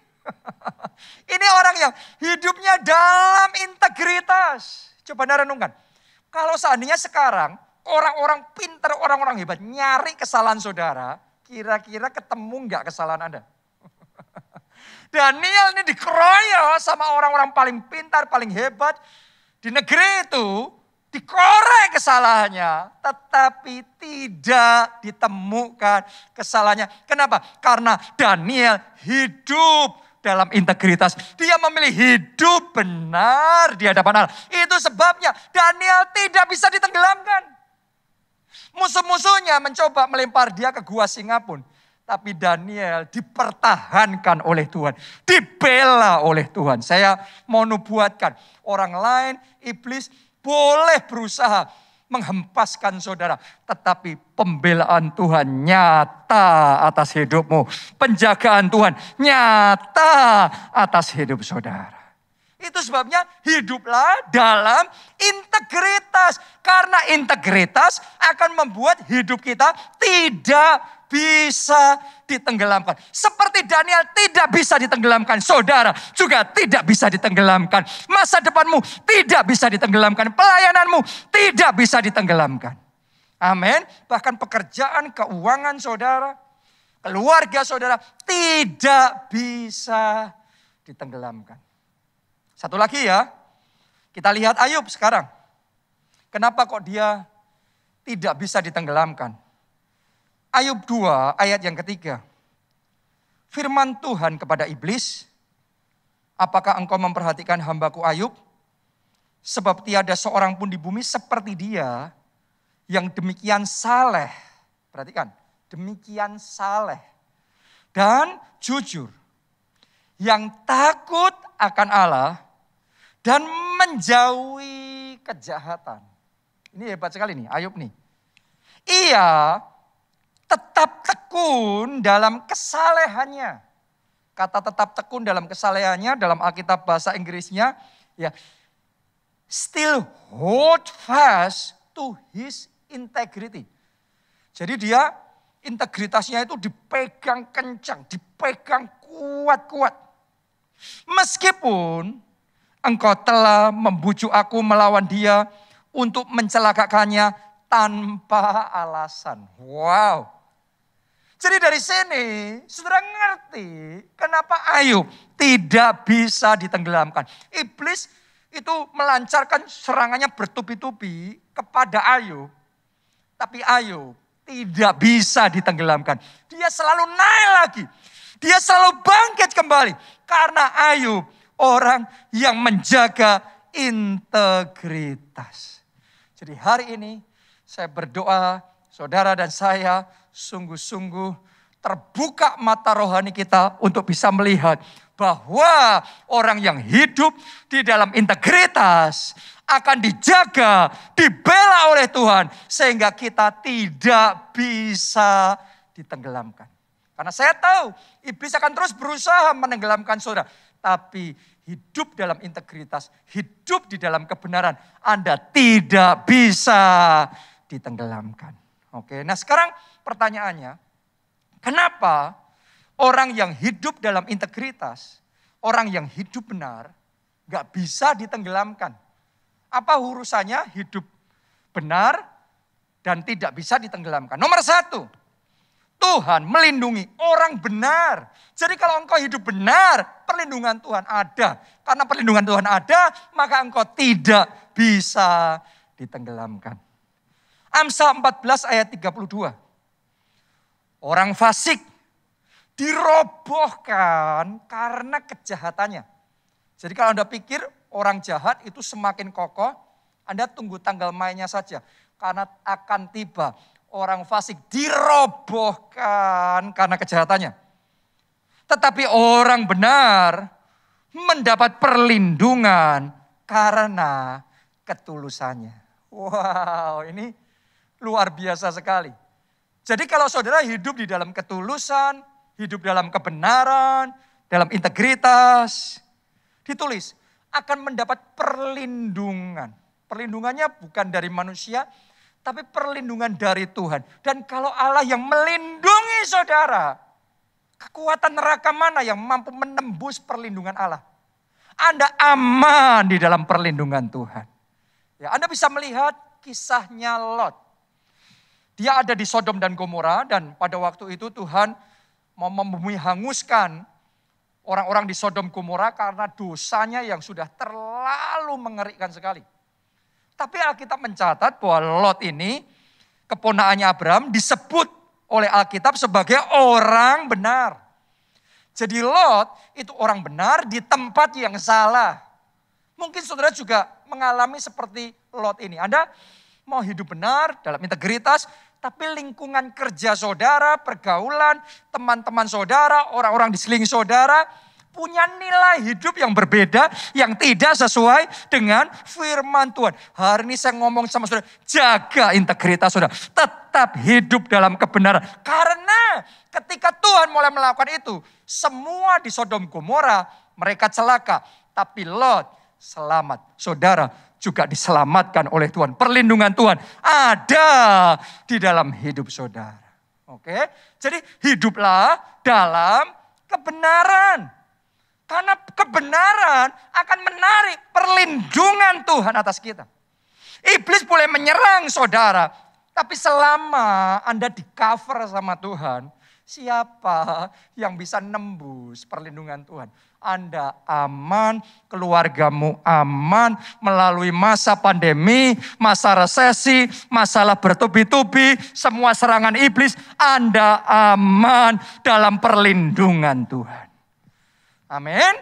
Ini orang yang hidupnya dalam integritas. Coba Anda renungkan. Kalau seandainya sekarang orang-orang pintar, orang-orang hebat nyari kesalahan saudara, kira-kira ketemu nggak kesalahan Anda? Daniel ini dikeroyok sama orang-orang paling pintar, paling hebat di negeri itu. Dikorek kesalahannya, tetapi tidak ditemukan kesalahannya. Kenapa? Karena Daniel hidup dalam integritas. Dia memilih hidup benar di hadapan Allah. Itu sebabnya Daniel tidak bisa ditenggelamkan. Musuh-musuhnya mencoba melempar dia ke gua singa pun. Tapi Daniel dipertahankan oleh Tuhan. Dibela oleh Tuhan. Saya mau nubuatkan. Orang lain, iblis boleh berusaha menghempaskan saudara. Tetapi pembelaan Tuhan nyata atas hidupmu. Penjagaan Tuhan nyata atas hidup saudara. Itu sebabnya hiduplah dalam integritas. Karena integritas akan membuat hidup kita tidak bisa ditenggelamkan. Seperti Daniel tidak bisa ditenggelamkan, saudara juga tidak bisa ditenggelamkan. Masa depanmu tidak bisa ditenggelamkan. Pelayananmu tidak bisa ditenggelamkan. Amin. Bahkan pekerjaan, keuangan saudara, keluarga saudara tidak bisa ditenggelamkan. Satu lagi ya, kita lihat Ayub sekarang. Kenapa kok dia tidak bisa ditenggelamkan? Ayub 2 ayat yang ketiga. Firman Tuhan kepada iblis, apakah engkau memperhatikan hambaku Ayub? Sebab tiada seorang pun di bumi seperti dia yang demikian saleh. Perhatikan, demikian saleh dan jujur. Yang takut akan Allah dan menjauhi kejahatan. Ini hebat sekali nih, Ayub nih. Ia tetap tekun dalam kesalehannya. Kata tetap tekun dalam kesalehannya dalam Alkitab bahasa Inggrisnya, ya, still hold fast to his integrity. Jadi dia integritasnya itu dipegang kencang, dipegang kuat-kuat. Meskipun engkau telah membujuk aku melawan dia untuk mencelakakannya tanpa alasan. Wow. Jadi dari sini saudara ngerti kenapa Ayub tidak bisa ditenggelamkan. Iblis itu melancarkan serangannya bertubi-tubi kepada Ayub. Tapi Ayub tidak bisa ditenggelamkan. Dia selalu naik lagi. Dia selalu bangkit kembali. Karena Ayub orang yang menjaga integritas. Jadi hari ini saya berdoa saudara dan saya sungguh-sungguh terbuka mata rohani kita untuk bisa melihat bahwa orang yang hidup di dalam integritas akan dijaga, dibela oleh Tuhan sehingga kita tidak bisa ditenggelamkan. Karena saya tahu iblis akan terus berusaha menenggelamkan saudara, tapi hidup dalam integritas, hidup di dalam kebenaran, Anda tidak bisa ditenggelamkan. Oke, nah sekarang pertanyaannya, kenapa orang yang hidup dalam integritas, orang yang hidup benar, gak bisa ditenggelamkan? Apa urusannya hidup benar dan tidak bisa ditenggelamkan? Nomor satu, Tuhan melindungi orang benar. Jadi kalau engkau hidup benar, perlindungan Tuhan ada. Karena perlindungan Tuhan ada, maka engkau tidak bisa ditenggelamkan. Amsal 14 ayat 32. Orang fasik dirobohkan karena kejahatannya. Jadi kalau Anda pikir orang jahat itu semakin kokoh, Anda tunggu tanggal mainnya saja. Karena akan tiba orang fasik dirobohkan karena kejahatannya. Tetapi orang benar mendapat perlindungan karena ketulusannya. Wow, ini luar biasa sekali. Jadi kalau saudara hidup di dalam ketulusan, hidup dalam kebenaran, dalam integritas, ditulis akan mendapat perlindungan. Perlindungannya bukan dari manusia, tapi perlindungan dari Tuhan. Dan kalau Allah yang melindungi saudara, kekuatan neraka mana yang mampu menembus perlindungan Allah? Anda aman di dalam perlindungan Tuhan. Ya, Anda bisa melihat kisahnya Lot. Dia ada di Sodom dan Gomora dan pada waktu itu Tuhan mau membumi hanguskan orang-orang di Sodom Gomora karena dosanya yang sudah terlalu mengerikan sekali. Tapi Alkitab mencatat bahwa Lot ini, keponakannya Abraham, disebut oleh Alkitab sebagai orang benar. Jadi Lot itu orang benar di tempat yang salah. Mungkin saudara juga mengalami seperti Lot ini. Anda mau hidup benar dalam integritas, tapi lingkungan kerja saudara, pergaulan, teman-teman saudara, orang-orang di sekeliling saudara, punya nilai hidup yang berbeda, yang tidak sesuai dengan firman Tuhan. Hari ini saya ngomong sama saudara, jaga integritas saudara. Tetap hidup dalam kebenaran. Karena ketika Tuhan mulai melakukan itu, semua di Sodom Gomora mereka celaka. Tapi Lot selamat. Saudara juga diselamatkan oleh Tuhan. Perlindungan Tuhan ada di dalam hidup saudara. Oke, jadi hiduplah dalam kebenaran. Karena kebenaran akan menarik perlindungan Tuhan atas kita. Iblis boleh menyerang saudara. Tapi selama Anda di cover sama Tuhan, siapa yang bisa nembus perlindungan Tuhan? Anda aman, keluargamu aman melalui masa pandemi, masa resesi, masalah bertubi-tubi, semua serangan iblis. Anda aman dalam perlindungan Tuhan. Amin.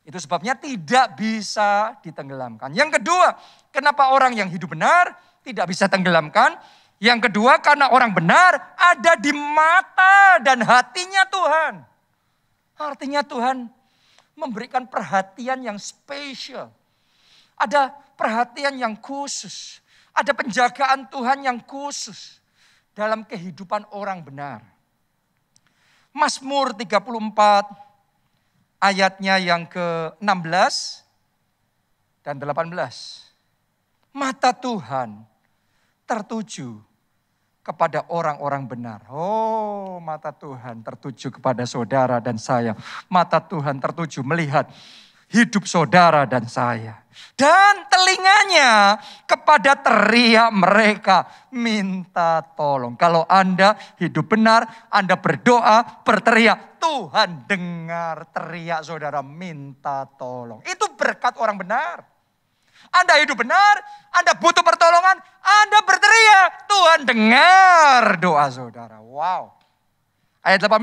Itu sebabnya tidak bisa ditenggelamkan. Yang kedua, kenapa orang yang hidup benar tidak bisa tenggelamkan? Yang kedua, karena orang benar ada di mata dan hatinya Tuhan. Artinya Tuhan memberikan perhatian yang spesial. Ada perhatian yang khusus. Ada penjagaan Tuhan yang khusus dalam kehidupan orang benar. Mazmur 34 ayatnya yang ke-16 dan 18. Mata Tuhan tertuju kepada orang-orang benar. Oh, mata Tuhan tertuju kepada saudara dan saya. Mata Tuhan tertuju melihat hidup saudara dan saya. Dan telinganya kepada teriak mereka minta tolong. Kalau Anda hidup benar, Anda berdoa, berteriak, Tuhan dengar teriak saudara minta tolong. Itu berkat orang benar. Anda hidup benar, Anda butuh pertolongan, Anda berteriak, Tuhan dengar doa saudara. Wow. Ayat 18,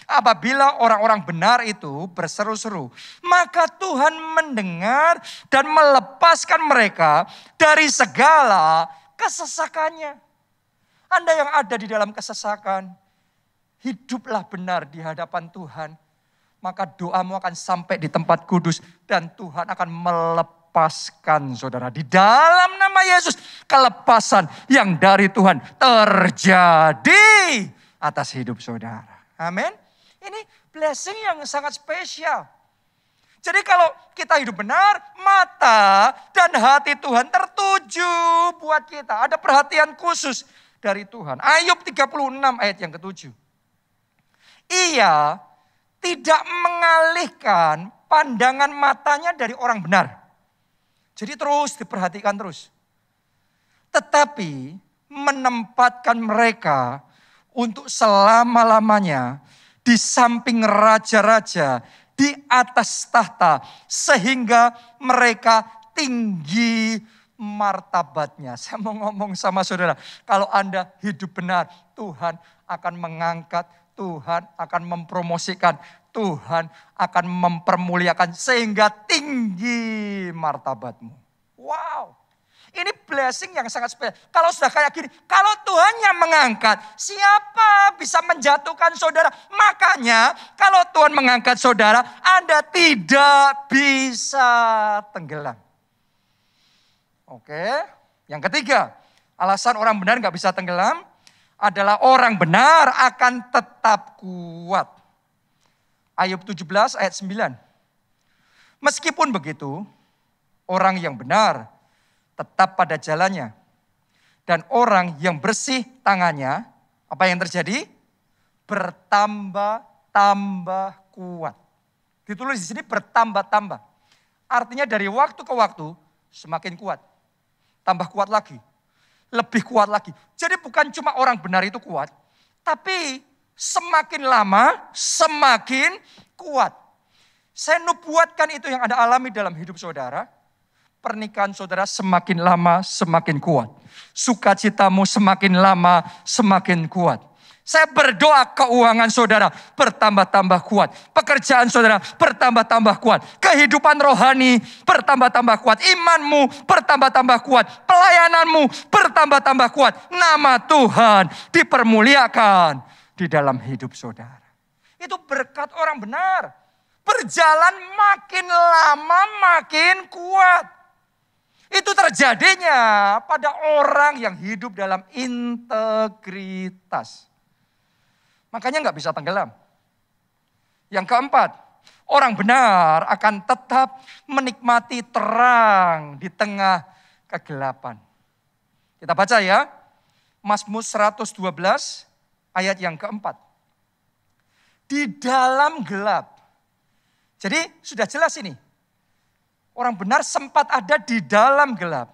apabila orang-orang benar itu berseru-seru, maka Tuhan mendengar dan melepaskan mereka dari segala kesesakannya. Anda yang ada di dalam kesesakan, hiduplah benar di hadapan Tuhan. Maka doamu akan sampai di tempat kudus dan Tuhan akan melepaskan saudara. Di dalam nama Yesus, kelepasan yang dari Tuhan terjadi atas hidup saudara. Amin. Ini blessing yang sangat spesial. Jadi kalau kita hidup benar, mata dan hati Tuhan tertuju buat kita. Ada perhatian khusus dari Tuhan. Ayub 36 ayat yang ke-7. Ia tidak mengalihkan pandangan matanya dari orang benar. Jadi terus diperhatikan terus. Tetapi menempatkan mereka untuk selama-lamanya di samping raja-raja, di atas tahta, sehingga mereka tinggi martabatnya. Saya mau ngomong sama saudara, kalau Anda hidup benar, Tuhan akan mengangkat, Tuhan akan mempromosikan, Tuhan akan mempermuliakan sehingga tinggi martabatmu. Wow. Ini blessing yang sangat spesial. Kalau sudah kayak gini, kalau Tuhan yang mengangkat, siapa bisa menjatuhkan saudara? Makanya kalau Tuhan mengangkat saudara, Anda tidak bisa tenggelam. Oke, yang ketiga, alasan orang benar gak bisa tenggelam adalah orang benar akan tetap kuat. Ayub 17 ayat 9. Meskipun begitu, orang yang benar tetap pada jalannya. Dan orang yang bersih tangannya, apa yang terjadi? Bertambah-tambah kuat. Ditulis di sini bertambah-tambah. Artinya dari waktu ke waktu semakin kuat. Tambah kuat lagi. Lebih kuat lagi. Jadi bukan cuma orang benar itu kuat. Tapi semakin lama semakin kuat. Saya nubuatkan itu yang Anda alami dalam hidup saudara. Pernikahan saudara semakin lama semakin kuat. Sukacitamu semakin lama semakin kuat. Saya berdoa keuangan saudara bertambah-tambah kuat. Pekerjaan saudara bertambah-tambah kuat. Kehidupan rohani bertambah-tambah kuat. Imanmu bertambah-tambah kuat. Pelayananmu bertambah-tambah kuat. Nama Tuhan dipermuliakan di dalam hidup saudara. Itu berkat orang benar. Berjalan makin lama makin kuat. Itu terjadinya pada orang yang hidup dalam integritas. Makanya nggak bisa tenggelam. Yang keempat, orang benar akan tetap menikmati terang di tengah kegelapan. Kita baca ya, Mazmur 112 ayat yang keempat. Di dalam gelap. Jadi sudah jelas ini. Orang benar sempat ada di dalam gelap.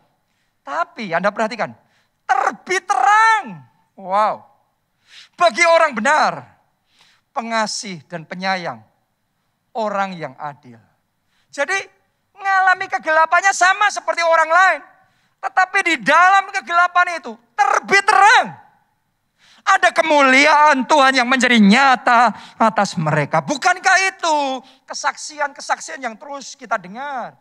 Tapi Anda perhatikan, terbit terang. Wow. Bagi orang benar, pengasih dan penyayang, orang yang adil. Jadi mengalami kegelapannya sama seperti orang lain. Tetapi di dalam kegelapan itu terbit terang. Ada kemuliaan Tuhan yang menjadi nyata atas mereka. Bukankah itu kesaksian-kesaksian yang terus kita dengar?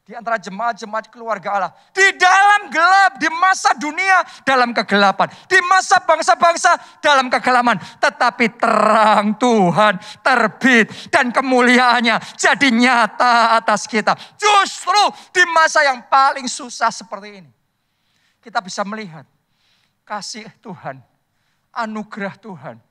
Di antara jemaat-jemaat keluarga Allah. Di dalam gelap, di masa dunia dalam kegelapan. Di masa bangsa-bangsa dalam kegelapan. Tetapi terang Tuhan terbit dan kemuliaannya jadi nyata atas kita. Justru di masa yang paling susah seperti ini. Kita bisa melihat kasih Tuhan, anugerah Tuhan.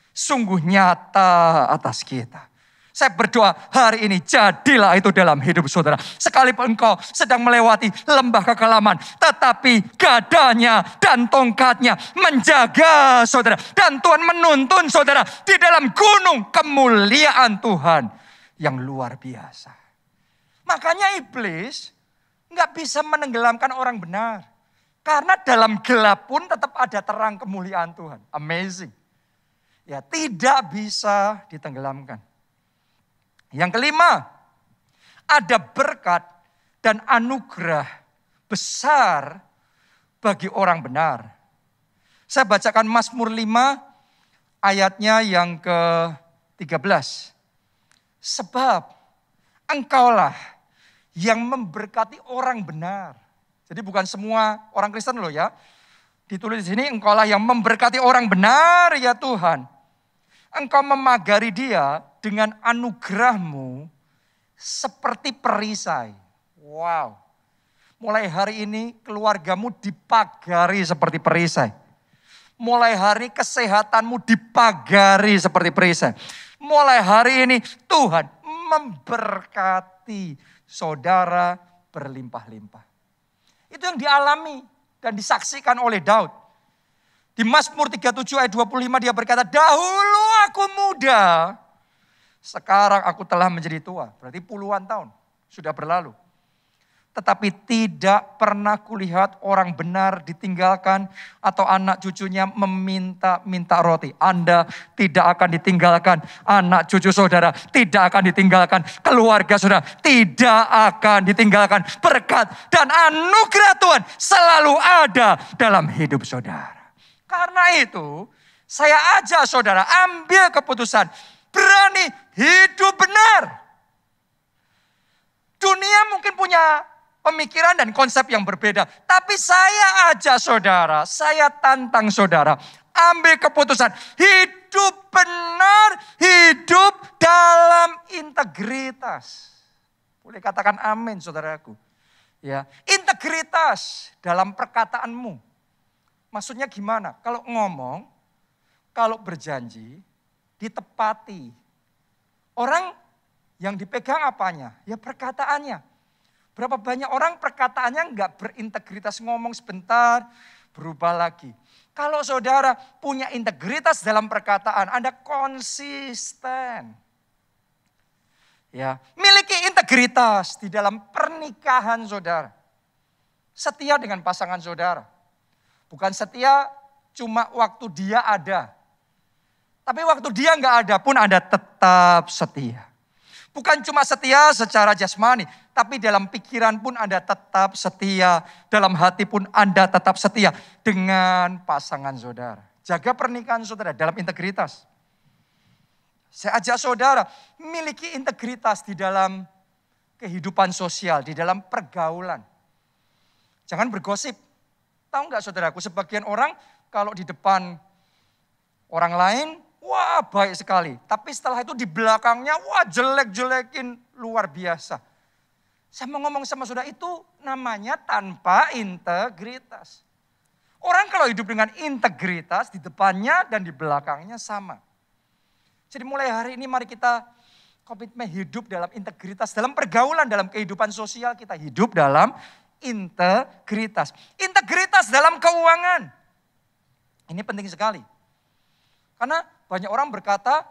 Sungguh nyata atas kita. Saya berdoa hari ini jadilah itu dalam hidup saudara. Sekalipun engkau sedang melewati lembah kekelaman. Tetapi gadanya dan tongkatnya menjaga saudara. Dan Tuhan menuntun saudara di dalam gunung kemuliaan Tuhan yang luar biasa. Makanya iblis gak bisa menenggelamkan orang benar. Karena dalam gelap pun tetap ada terang kemuliaan Tuhan. Amazing. Ya tidak bisa ditenggelamkan. Yang kelima, ada berkat dan anugerah besar bagi orang benar. Saya bacakan Mazmur 5 ayatnya yang ke-13. Sebab engkaulah yang memberkati orang benar. Jadi bukan semua orang Kristen loh ya. Ditulis di sini engkaulah yang memberkati orang benar ya Tuhan. Engkau memagari dia dengan anugerahmu seperti perisai. Wow. Mulai hari ini keluargamu dipagari seperti perisai. Mulai hari kesehatanmu dipagari seperti perisai. Mulai hari ini Tuhan memberkati saudara berlimpah-limpah. Itu yang dialami dan disaksikan oleh Daud. Di Mazmur 37 ayat 25 dia berkata, dahulu aku muda, sekarang aku telah menjadi tua. Berarti puluhan tahun sudah berlalu. tetapi tidak pernah kulihat orang benar ditinggalkan atau anak cucunya meminta-minta roti. Anda tidak akan ditinggalkan, anak cucu saudara tidak akan ditinggalkan, keluarga saudara tidak akan ditinggalkan. Berkat dan anugerah Tuhan selalu ada dalam hidup saudara. Karena itu, saya ajak saudara ambil keputusan, berani hidup benar. Dunia mungkin punya pemikiran dan konsep yang berbeda. Tapi saya ajak saudara, saya tantang saudara. Ambil keputusan, hidup benar, hidup dalam integritas. Boleh katakan amin saudaraku. Ya, integritas dalam perkataanmu. Maksudnya gimana? Kalau ngomong, kalau berjanji, ditepati. Orang yang dipegang apanya? Ya perkataannya. Berapa banyak orang perkataannya nggak berintegritas, ngomong sebentar, berubah lagi. Kalau saudara punya integritas dalam perkataan, Anda konsisten. Ya, miliki integritas di dalam pernikahan saudara. Setia dengan pasangan saudara. Bukan setia cuma waktu dia ada. Tapi waktu dia nggak ada pun Anda tetap setia. Bukan cuma setia secara jasmani, tapi dalam pikiran pun Anda tetap setia. Dalam hati pun Anda tetap setia dengan pasangan saudara. Jaga pernikahan saudara dalam integritas. Saya ajak saudara, miliki integritas di dalam kehidupan sosial, di dalam pergaulan. Jangan bergosip. Tahu nggak saudaraku, sebagian orang kalau di depan orang lain, wah baik sekali. Tapi setelah itu di belakangnya, wah jelek-jelekin luar biasa. Saya mau ngomong sama saudara, itu namanya tanpa integritas. Orang kalau hidup dengan integritas, di depannya dan di belakangnya sama. Jadi mulai hari ini mari kita komitmen hidup dalam integritas. Dalam pergaulan, dalam kehidupan sosial kita hidup dalam integritas. Integritas dalam keuangan. Ini penting sekali. Karena banyak orang berkata,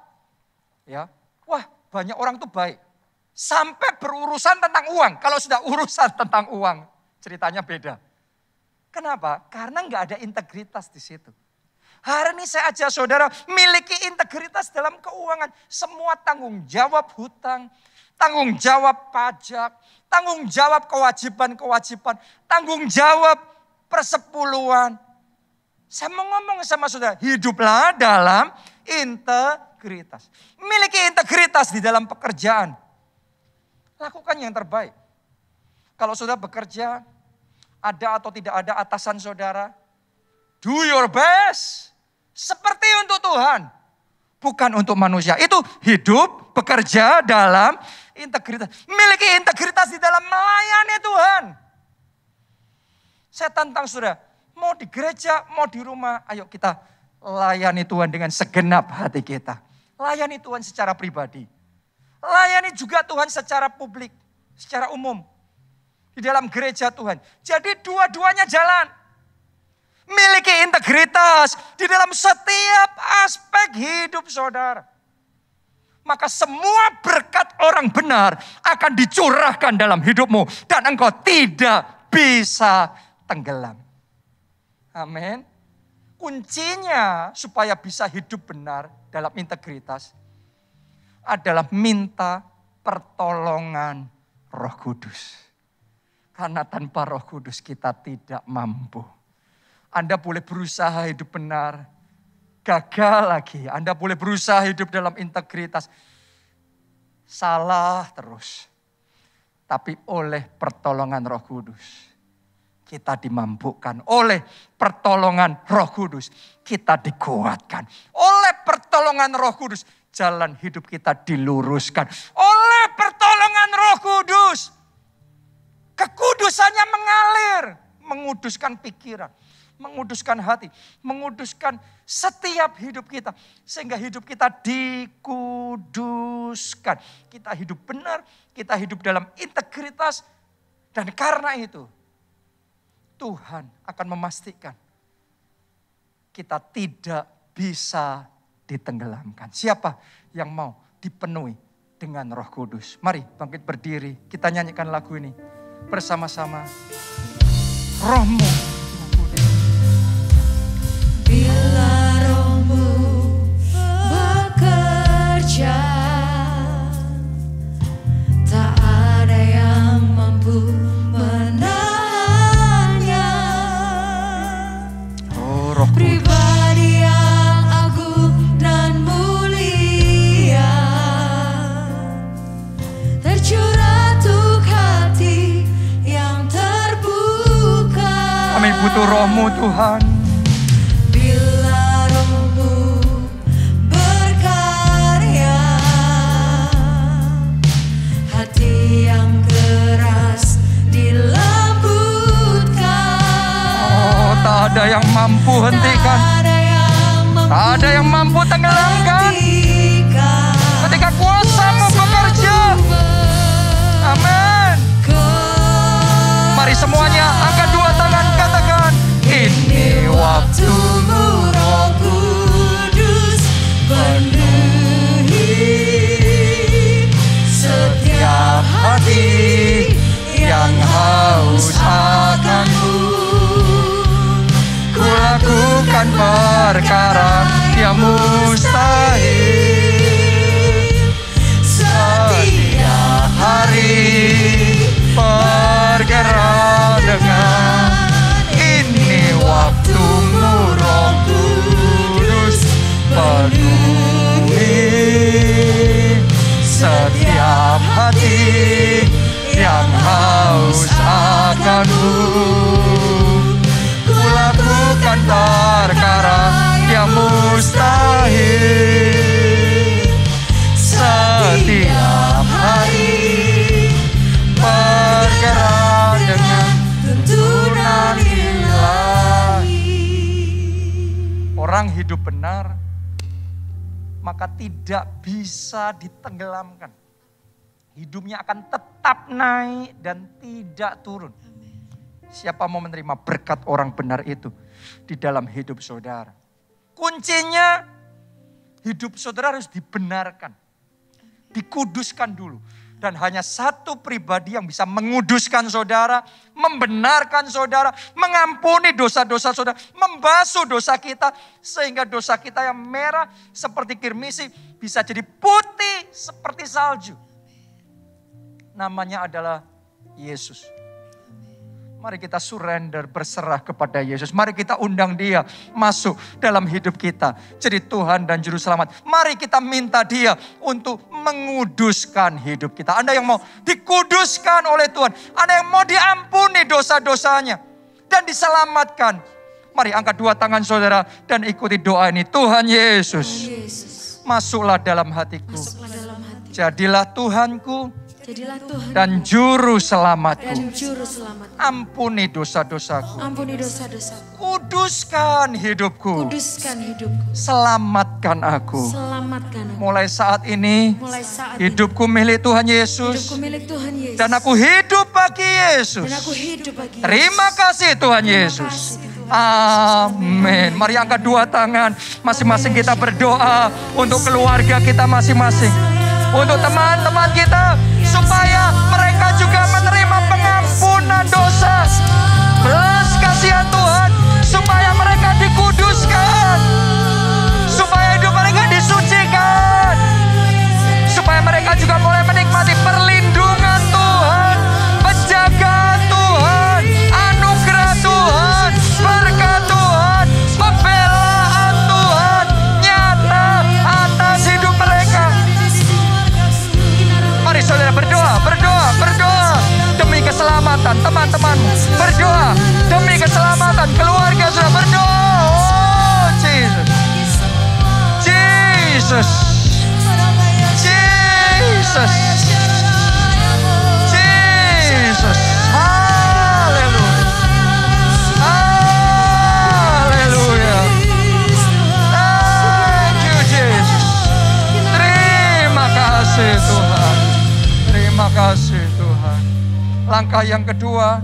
ya, wah banyak orang tuh baik. Sampai berurusan tentang uang. Kalau sudah urusan tentang uang, ceritanya beda. Kenapa? Karena nggak ada integritas di situ. Hari ini saya ajak saudara miliki integritas dalam keuangan. Semua tanggung jawab hutang, tanggung jawab pajak, tanggung jawab kewajiban-kewajiban, tanggung jawab persepuluhan. Saya mau ngomong sama saudara, hiduplah dalam integritas. Miliki integritas di dalam pekerjaan. Lakukan yang terbaik. Kalau saudara bekerja, ada atau tidak ada atasan saudara, do your best. Seperti untuk Tuhan, bukan untuk manusia. Itu hidup, bekerja dalam integritas. Miliki integritas di dalam melayani Tuhan. Saya tantang saudara, mau di gereja, mau di rumah, ayo kita layani Tuhan dengan segenap hati kita. Layani Tuhan secara pribadi. Layani juga Tuhan secara publik, secara umum. Di dalam gereja Tuhan. Jadi dua-duanya jalan. Miliki integritas di dalam setiap aspek hidup saudara. Maka semua berkat orang benar akan dicurahkan dalam hidupmu. Dan engkau tidak bisa tenggelam. Amin. Kuncinya supaya bisa hidup benar dalam integritas adalah minta pertolongan Roh Kudus. Karena tanpa Roh Kudus kita tidak mampu. Anda boleh berusaha hidup benar, gagal lagi. Anda boleh berusaha hidup dalam integritas, salah terus. Tapi oleh pertolongan Roh Kudus, kita dimampukan. Oleh pertolongan Roh Kudus, kita dikuatkan. Oleh pertolongan Roh Kudus, jalan hidup kita diluruskan. Oleh pertolongan Roh Kudus, kekudusannya mengalir, menguduskan pikiran, menguduskan hati, menguduskan setiap hidup kita. Sehingga hidup kita dikuduskan. Kita hidup benar, kita hidup dalam integritas. Dan karena itu, Tuhan akan memastikan kita tidak bisa ditenggelamkan. Siapa yang mau dipenuhi dengan Roh Kudus? Mari bangkit berdiri, kita nyanyikan lagu ini. bersama-sama. Roh-Mu menghuni. Bila Roh-Mu bekerja, tak ada yang mampu menahannya. Oh, Roh Kudus. Pribadi yang agung dan mulia, tercurah untuk hati yang terbuka. Kami butuh Roh-Mu Tuhan. Bila Roh-Mu berkarya, hati yang keras dilembutkan. Oh, tak ada yang mampu hentikan. Tak ada yang mampu tenggelamkan. Ketika kuasa-Mu bekerja. Amin. Mari semuanya angkat dua tangan, katakan, ini waktumu Roh Kudus, penuhi setiap hati yang haus akan-Mu. Kulakukan perkara yang mustahil. Setiap hari bergerak dengan ini waktumu Roh Kudus, penuhi setiap hati yang haus akan-Mu. Kulakukan perkara yang mustahil. Setiap hari bergerak dengan tuntunan ilahi. Orang hidup benar, maka tidak bisa ditenggelamkan. Hidupnya akan tetap naik dan tidak turun. Siapa mau menerima berkat orang benar itu di dalam hidup saudara? Kuncinya hidup saudara harus dibenarkan. Dikuduskan dulu. Dan hanya satu pribadi yang bisa menguduskan saudara, membenarkan saudara, mengampuni dosa-dosa saudara, membasuh dosa kita. Sehingga dosa kita yang merah seperti kirmisi bisa jadi putih seperti salju. Namanya adalah Yesus. Mari kita surrender, berserah kepada Yesus. Mari kita undang Dia masuk dalam hidup kita. Jadi Tuhan dan Juru Selamat. Mari kita minta Dia untuk menguduskan hidup kita. Anda yang mau dikuduskan oleh Tuhan. Anda yang mau diampuni dosa-dosanya. Dan diselamatkan. Mari angkat dua tangan saudara dan ikuti doa ini. Tuhan Yesus, masuklah dalam hatiku. Jadilah Tuhanku. Jadilah Tuhan dan juru selamatku. Ampuni dosa-dosaku. dosa-dosaku. Kuduskan hidupku. Selamatkan aku. Mulai saat ini, hidupku milik Tuhan Yesus. Dan aku hidup bagi Yesus. Terima kasih Tuhan Yesus. Amin. Mari angkat dua tangan. Masing-masing kita berdoa untuk keluarga kita masing-masing. Untuk teman-teman kita. Supaya mereka juga menerima pengampunan dosa. Belas kasihan Tuhan. Supaya mereka dikuduskan. Supaya hidup mereka disucikan. Supaya mereka juga boleh menikmati perlindungan Tuhan. Penjagaan Tuhan. Anugerah Tuhan. Berkat Tuhan. Pembelaan Tuhan. Nyata atas hidup mereka. Mari saudara berdoa. Demi keselamatan teman-temanmu. Berdoa demi keselamatan keluarga saudara. Berdoa. Oh Jesus. Jesus. Jesus. Jesus. Haleluya. Haleluya. Thank you Jesus. Terima kasih Tuhan. Terima kasih Tuhan. Langkah yang kedua,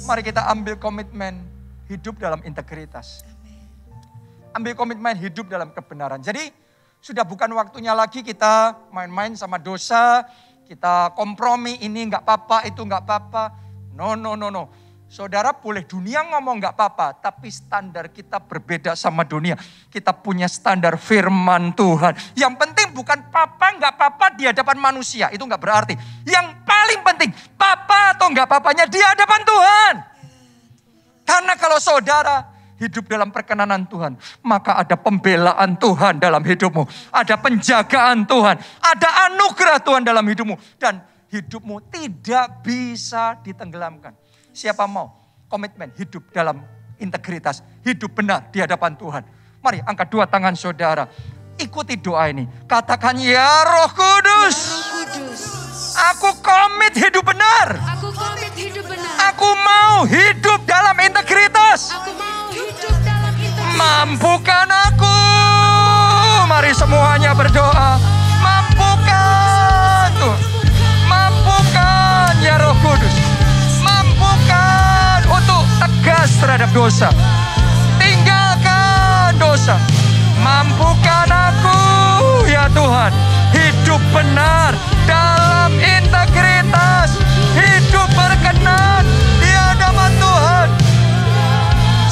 mari kita ambil komitmen hidup dalam integritas. Ambil komitmen hidup dalam kebenaran. Jadi sudah bukan waktunya lagi kita main-main sama dosa, kita kompromi ini nggak apa-apa, itu nggak apa-apa. No. Saudara boleh dunia ngomong nggak apa-apa, tapi standar kita berbeda sama dunia. Kita punya standar firman Tuhan. Yang penting bukan papa nggak papa di hadapan manusia, itu nggak berarti. Yang paling penting papa atau nggak papanya di hadapan Tuhan. Karena kalau saudara hidup dalam perkenanan Tuhan, maka ada pembelaan Tuhan dalam hidupmu, ada penjagaan Tuhan, ada anugerah Tuhan dalam hidupmu, dan hidupmu tidak bisa ditenggelamkan. Siapa mau komitmen hidup dalam integritas, hidup benar di hadapan Tuhan? Mari angkat dua tangan saudara, ikuti doa ini. Katakan, ya Roh Kudus, aku komit hidup benar. Aku komit hidup benar. Aku mau hidup dalam integritas. Aku mau hidup dalam integritas. Mampukan aku. Mari semuanya berdoa. Mampukan Tuhan. Mampukan ya Roh Kudus. Mampukan untuk tegas terhadap dosa. Tinggalkan dosa. Mampukan aku ya Tuhan. Hidup benar dalam integritas. Hidup berkenan di hadapan Tuhan.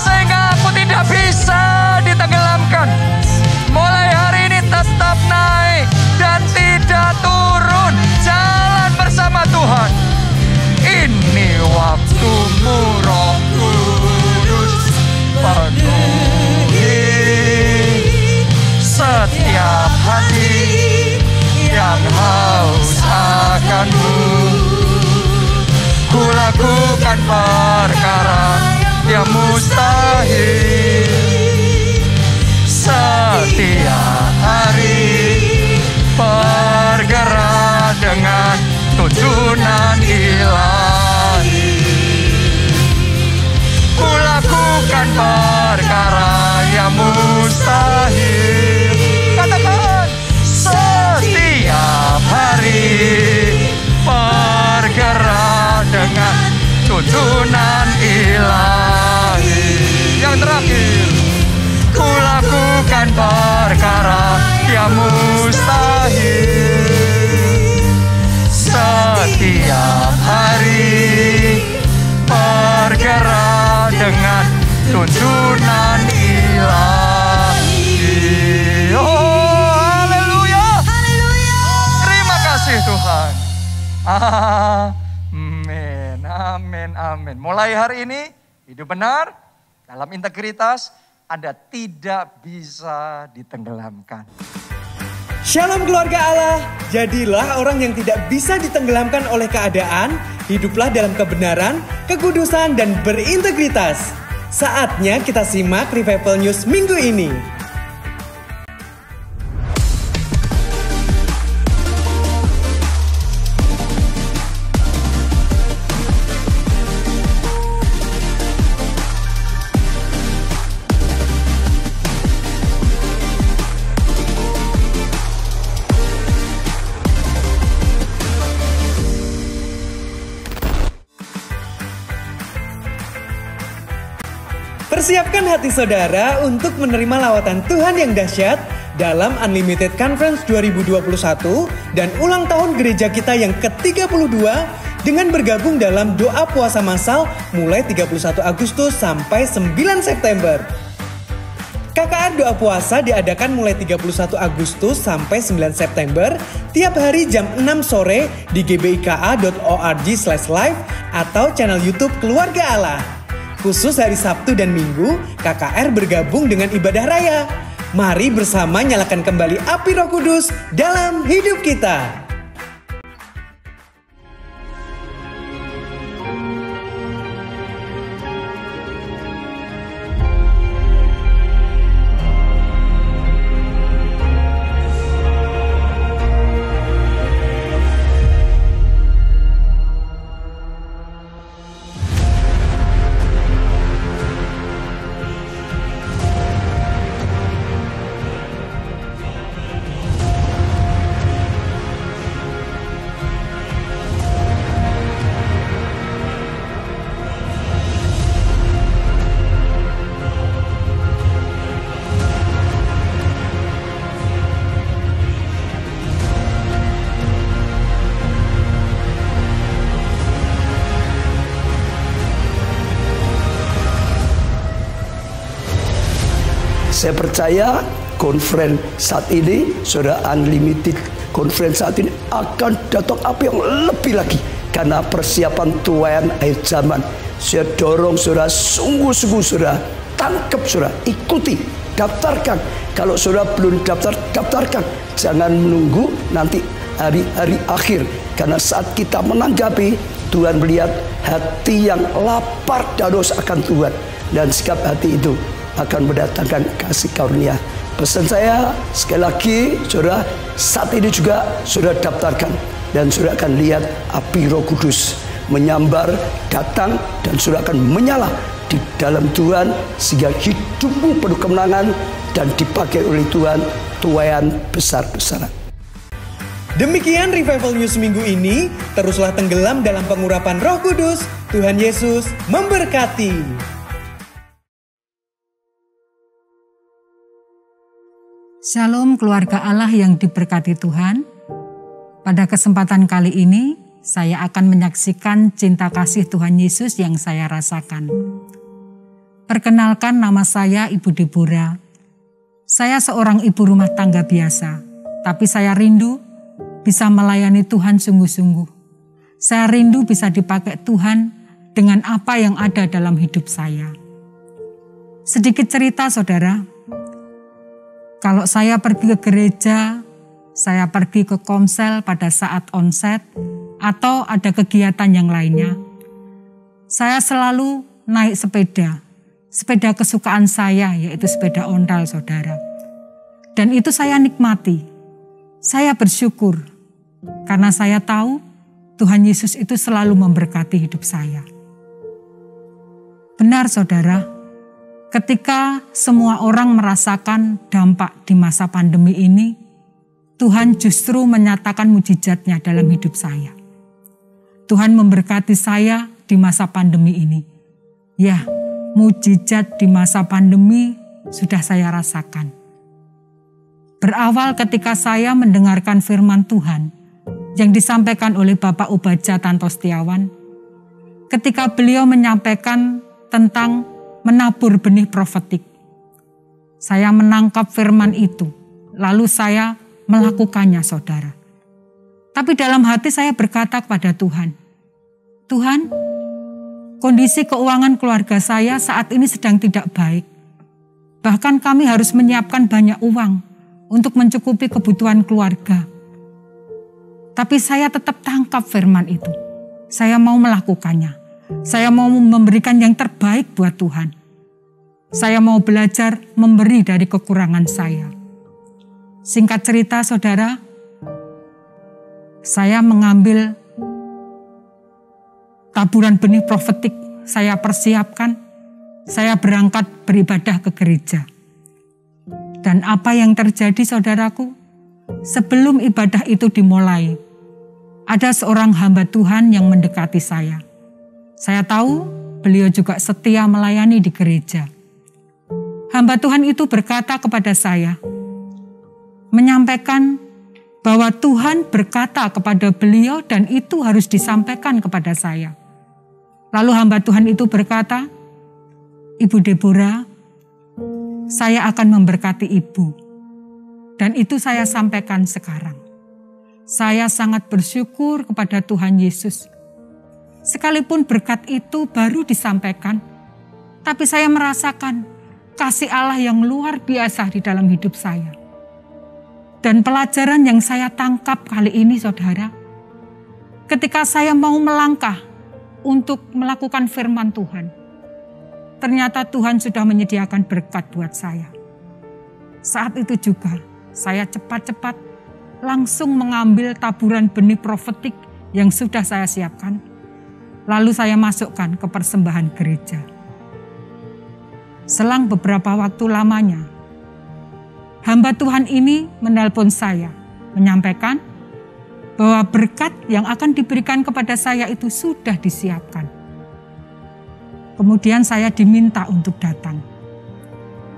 Sehingga aku tidak bisa ditenggelamkan. Mulai hari ini tetap naik dan tidak turun. Jalan bersama Tuhan. Ini waktumu Roh Kudus, penuhi setiap hati yang haus akan-Mu. Kulakukan perkara yang mustahil setiap hari, bergerak dengan tuntunan ilahi. Kulakukan perkara yang mustahil. Katakan, setiap hari bergerak dengan tuntunan ilahi. Yang terakhir, kulakukan perkara yang mustahil setiap hari, bergerak dengan tuntunan ilahi. Oh, haleluya. Terima kasih Tuhan. Amin. Mulai hari ini hidup benar dalam integritas. Anda tidak bisa ditenggelamkan. Shalom keluarga Allah, jadilah orang yang tidak bisa ditenggelamkan oleh keadaan, hiduplah dalam kebenaran, kekudusan, dan berintegritas. Saatnya kita simak Revival News minggu ini. Persiapkan hati saudara untuk menerima lawatan Tuhan yang dahsyat dalam Unlimited Conference 2021 dan ulang tahun gereja kita yang ke-32 dengan bergabung dalam doa puasa massal mulai 31 Agustus sampai 9 September. KKR Doa Puasa diadakan mulai 31 Agustus sampai 9 September tiap hari jam 6 sore di gbika.org/live atau channel YouTube Keluarga Allah. Khusus hari Sabtu dan Minggu, KKR bergabung dengan ibadah raya. Mari bersama nyalakan kembali api Roh Kudus dalam hidup kita. Saya percaya conference saat ini, saudara, unlimited conference saat ini akan datang apa yang lebih lagi. Karena persiapan tuaian akhir zaman. Saya dorong saudara, sungguh-sungguh saudara, tangkap saudara, ikuti, daftarkan. Kalau saudara belum daftar, daftarkan. Jangan menunggu nanti hari-hari akhir. Karena saat kita menanggapi, Tuhan melihat hati yang lapar dan haus akan Tuhan. Dan sikap hati itu akan mendatangkan kasih karunia. Pesan saya sekali lagi, saudara, saat ini juga saudara daftarkan. Dan saudara akan lihat api Roh Kudus menyambar, datang, dan saudara akan menyala di dalam Tuhan. Sehingga hidupmu penuh kemenangan dan dipakai oleh Tuhan tuaian besar-besaran. Demikian Revival News minggu ini. Teruslah tenggelam dalam pengurapan Roh Kudus. Tuhan Yesus memberkati. Shalom keluarga Allah yang diberkati Tuhan. Pada kesempatan kali ini, saya akan menyaksikan cinta kasih Tuhan Yesus yang saya rasakan. Perkenalkan, nama saya Ibu Deborah. Saya seorang ibu rumah tangga biasa, tapi saya rindu bisa melayani Tuhan sungguh-sungguh. Saya rindu bisa dipakai Tuhan dengan apa yang ada dalam hidup saya. Sedikit cerita saudara, kalau saya pergi ke gereja, saya pergi ke komsel pada saat onset atau ada kegiatan yang lainnya, saya selalu naik sepeda kesukaan saya, yaitu sepeda ondal saudara. Dan itu saya nikmati, saya bersyukur karena saya tahu Tuhan Yesus itu selalu memberkati hidup saya. Benar saudara, ketika semua orang merasakan dampak di masa pandemi ini, Tuhan justru menyatakan mujizatnya dalam hidup saya. Tuhan memberkati saya di masa pandemi ini. Ya, mujizat di masa pandemi sudah saya rasakan. Berawal ketika saya mendengarkan firman Tuhan yang disampaikan oleh Bapak Ubaja Tanto Setiawan, ketika beliau menyampaikan tentang menabur benih profetik. Saya menangkap firman itu, lalu saya melakukannya saudara. Tapi dalam hati saya berkata kepada Tuhan, Tuhan, kondisi keuangan keluarga saya saat ini sedang tidak baik. Bahkan kami harus menyiapkan banyak uang untuk mencukupi kebutuhan keluarga. Tapi saya tetap tangkap firman itu. Saya mau melakukannya. Saya mau memberikan yang terbaik buat Tuhan. Saya mau belajar memberi dari kekurangan saya. Singkat cerita saudara, saya mengambil taburan benih profetik, saya persiapkan, saya berangkat beribadah ke gereja. Dan apa yang terjadi saudaraku? Sebelum ibadah itu dimulai, ada seorang hamba Tuhan yang mendekati saya. Saya tahu beliau juga setia melayani di gereja. Hamba Tuhan itu berkata kepada saya, menyampaikan bahwa Tuhan berkata kepada beliau dan itu harus disampaikan kepada saya. Lalu hamba Tuhan itu berkata, Ibu Deborah, saya akan memberkati ibu. Dan itu saya sampaikan sekarang. Saya sangat bersyukur kepada Tuhan Yesus. Sekalipun berkat itu baru disampaikan, tapi saya merasakan kasih Allah yang luar biasa di dalam hidup saya. Dan pelajaran yang saya tangkap kali ini saudara, ketika saya mau melangkah untuk melakukan firman Tuhan, ternyata Tuhan sudah menyediakan berkat buat saya. Saat itu juga saya cepat-cepat langsung mengambil taburan benih profetik yang sudah saya siapkan, lalu saya masukkan ke persembahan gereja. Selang beberapa waktu lamanya, hamba Tuhan ini menelpon saya, menyampaikan bahwa berkat yang akan diberikan kepada saya itu sudah disiapkan. Kemudian saya diminta untuk datang.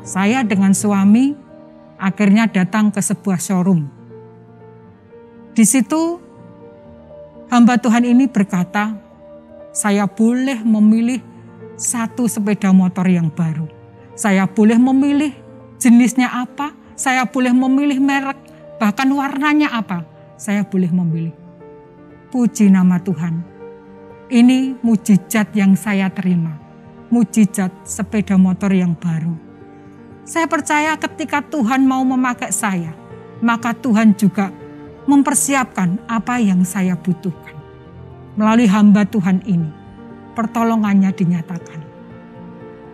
Saya dengan suami akhirnya datang ke sebuah showroom. Di situ hamba Tuhan ini berkata, saya boleh memilih satu sepeda motor yang baru. Saya boleh memilih jenisnya apa, saya boleh memilih merek, bahkan warnanya apa, saya boleh memilih. Puji nama Tuhan. Ini mujizat yang saya terima. Mujizat sepeda motor yang baru. Saya percaya ketika Tuhan mau memakai saya, maka Tuhan juga mempersiapkan apa yang saya butuhkan. Melalui hamba Tuhan ini, pertolongannya dinyatakan.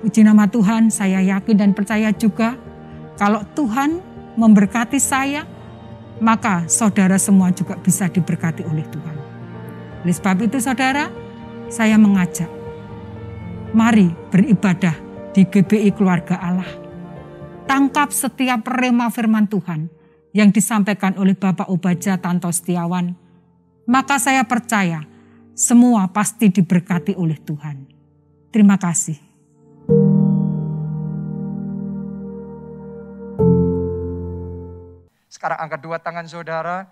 Puji nama Tuhan, saya yakin dan percaya juga kalau Tuhan memberkati saya, maka saudara semua juga bisa diberkati oleh Tuhan. Oleh sebab itu saudara, saya mengajak, mari beribadah di GBI Keluarga Allah. Tangkap setiap rema firman Tuhan yang disampaikan oleh Bapak Obadja Tanto Setiawan, maka saya percaya semua pasti diberkati oleh Tuhan. Terima kasih. Sekarang angkat dua tangan saudara,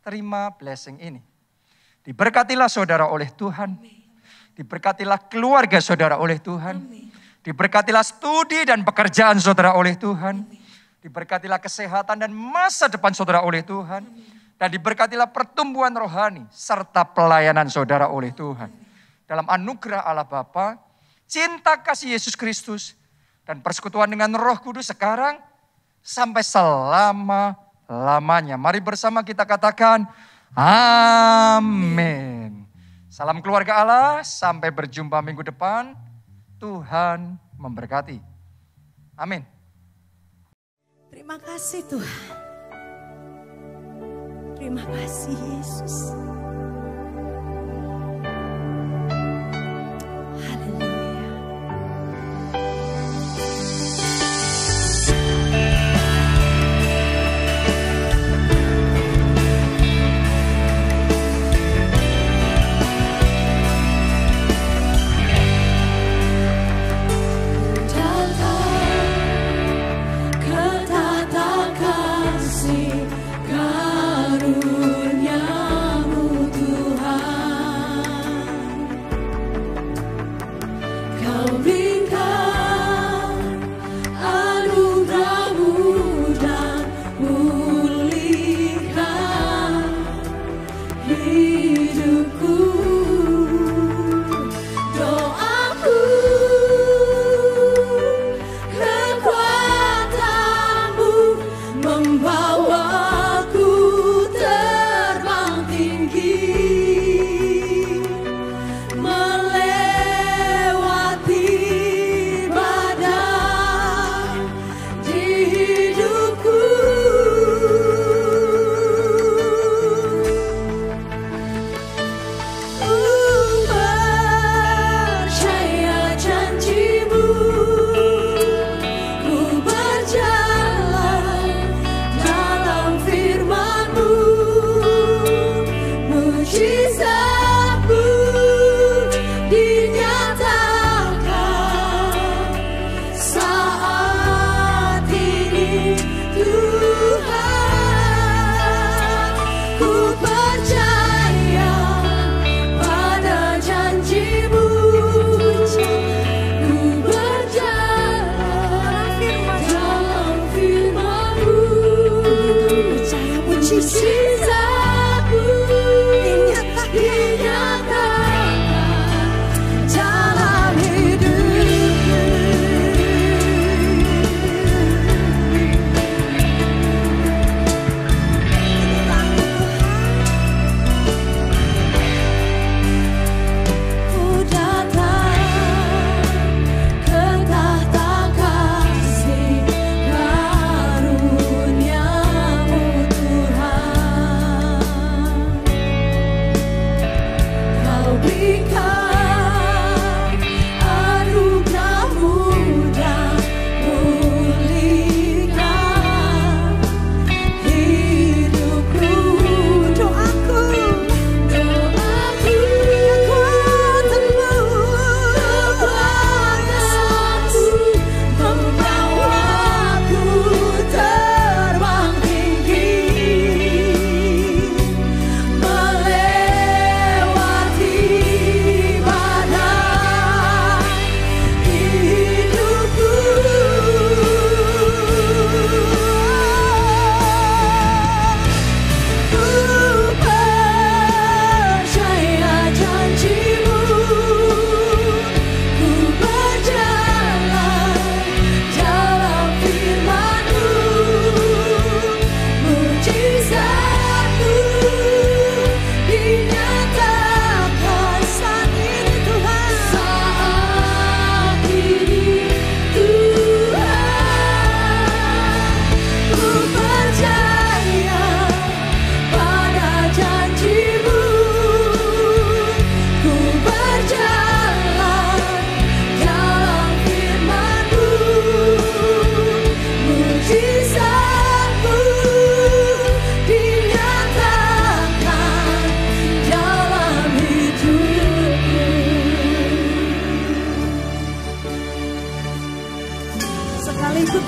terima blessing ini. Diberkatilah saudara oleh Tuhan. Diberkatilah keluarga saudara oleh Tuhan. Diberkatilah studi dan pekerjaan saudara oleh Tuhan. Diberkatilah kesehatan dan masa depan saudara oleh Tuhan. Dan diberkatilah pertumbuhan rohani serta pelayanan saudara oleh Tuhan. Dalam anugerah Allah Bapa, cinta kasih Yesus Kristus, dan persekutuan dengan Roh Kudus sekarang sampai selama-lamanya. Mari bersama kita katakan, amin. Salam keluarga Allah, sampai berjumpa minggu depan. Tuhan memberkati. Amin. Terima kasih Tuhan. Terima kasih Yesus. Haleluya. Kata kasih karuniamu.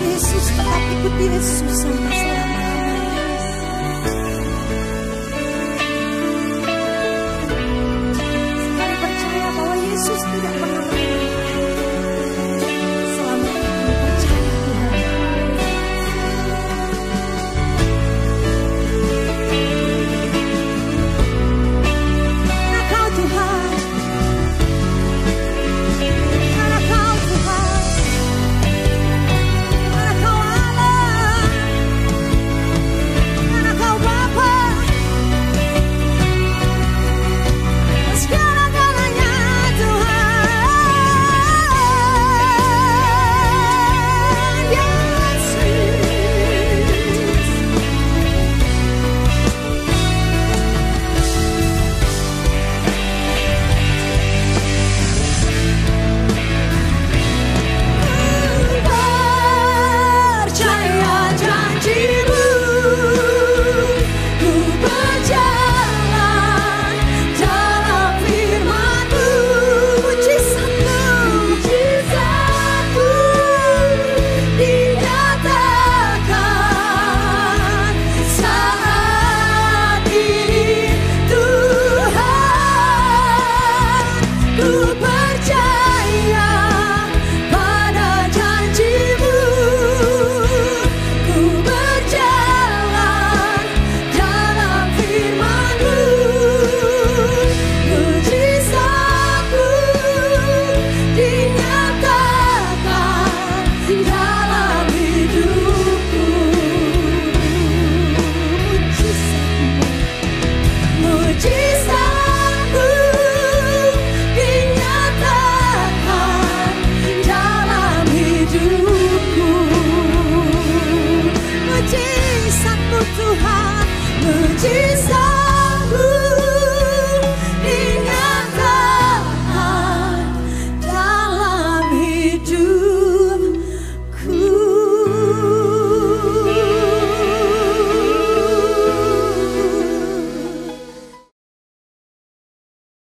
Yesus, tetap ikut Yesus sampai selesai.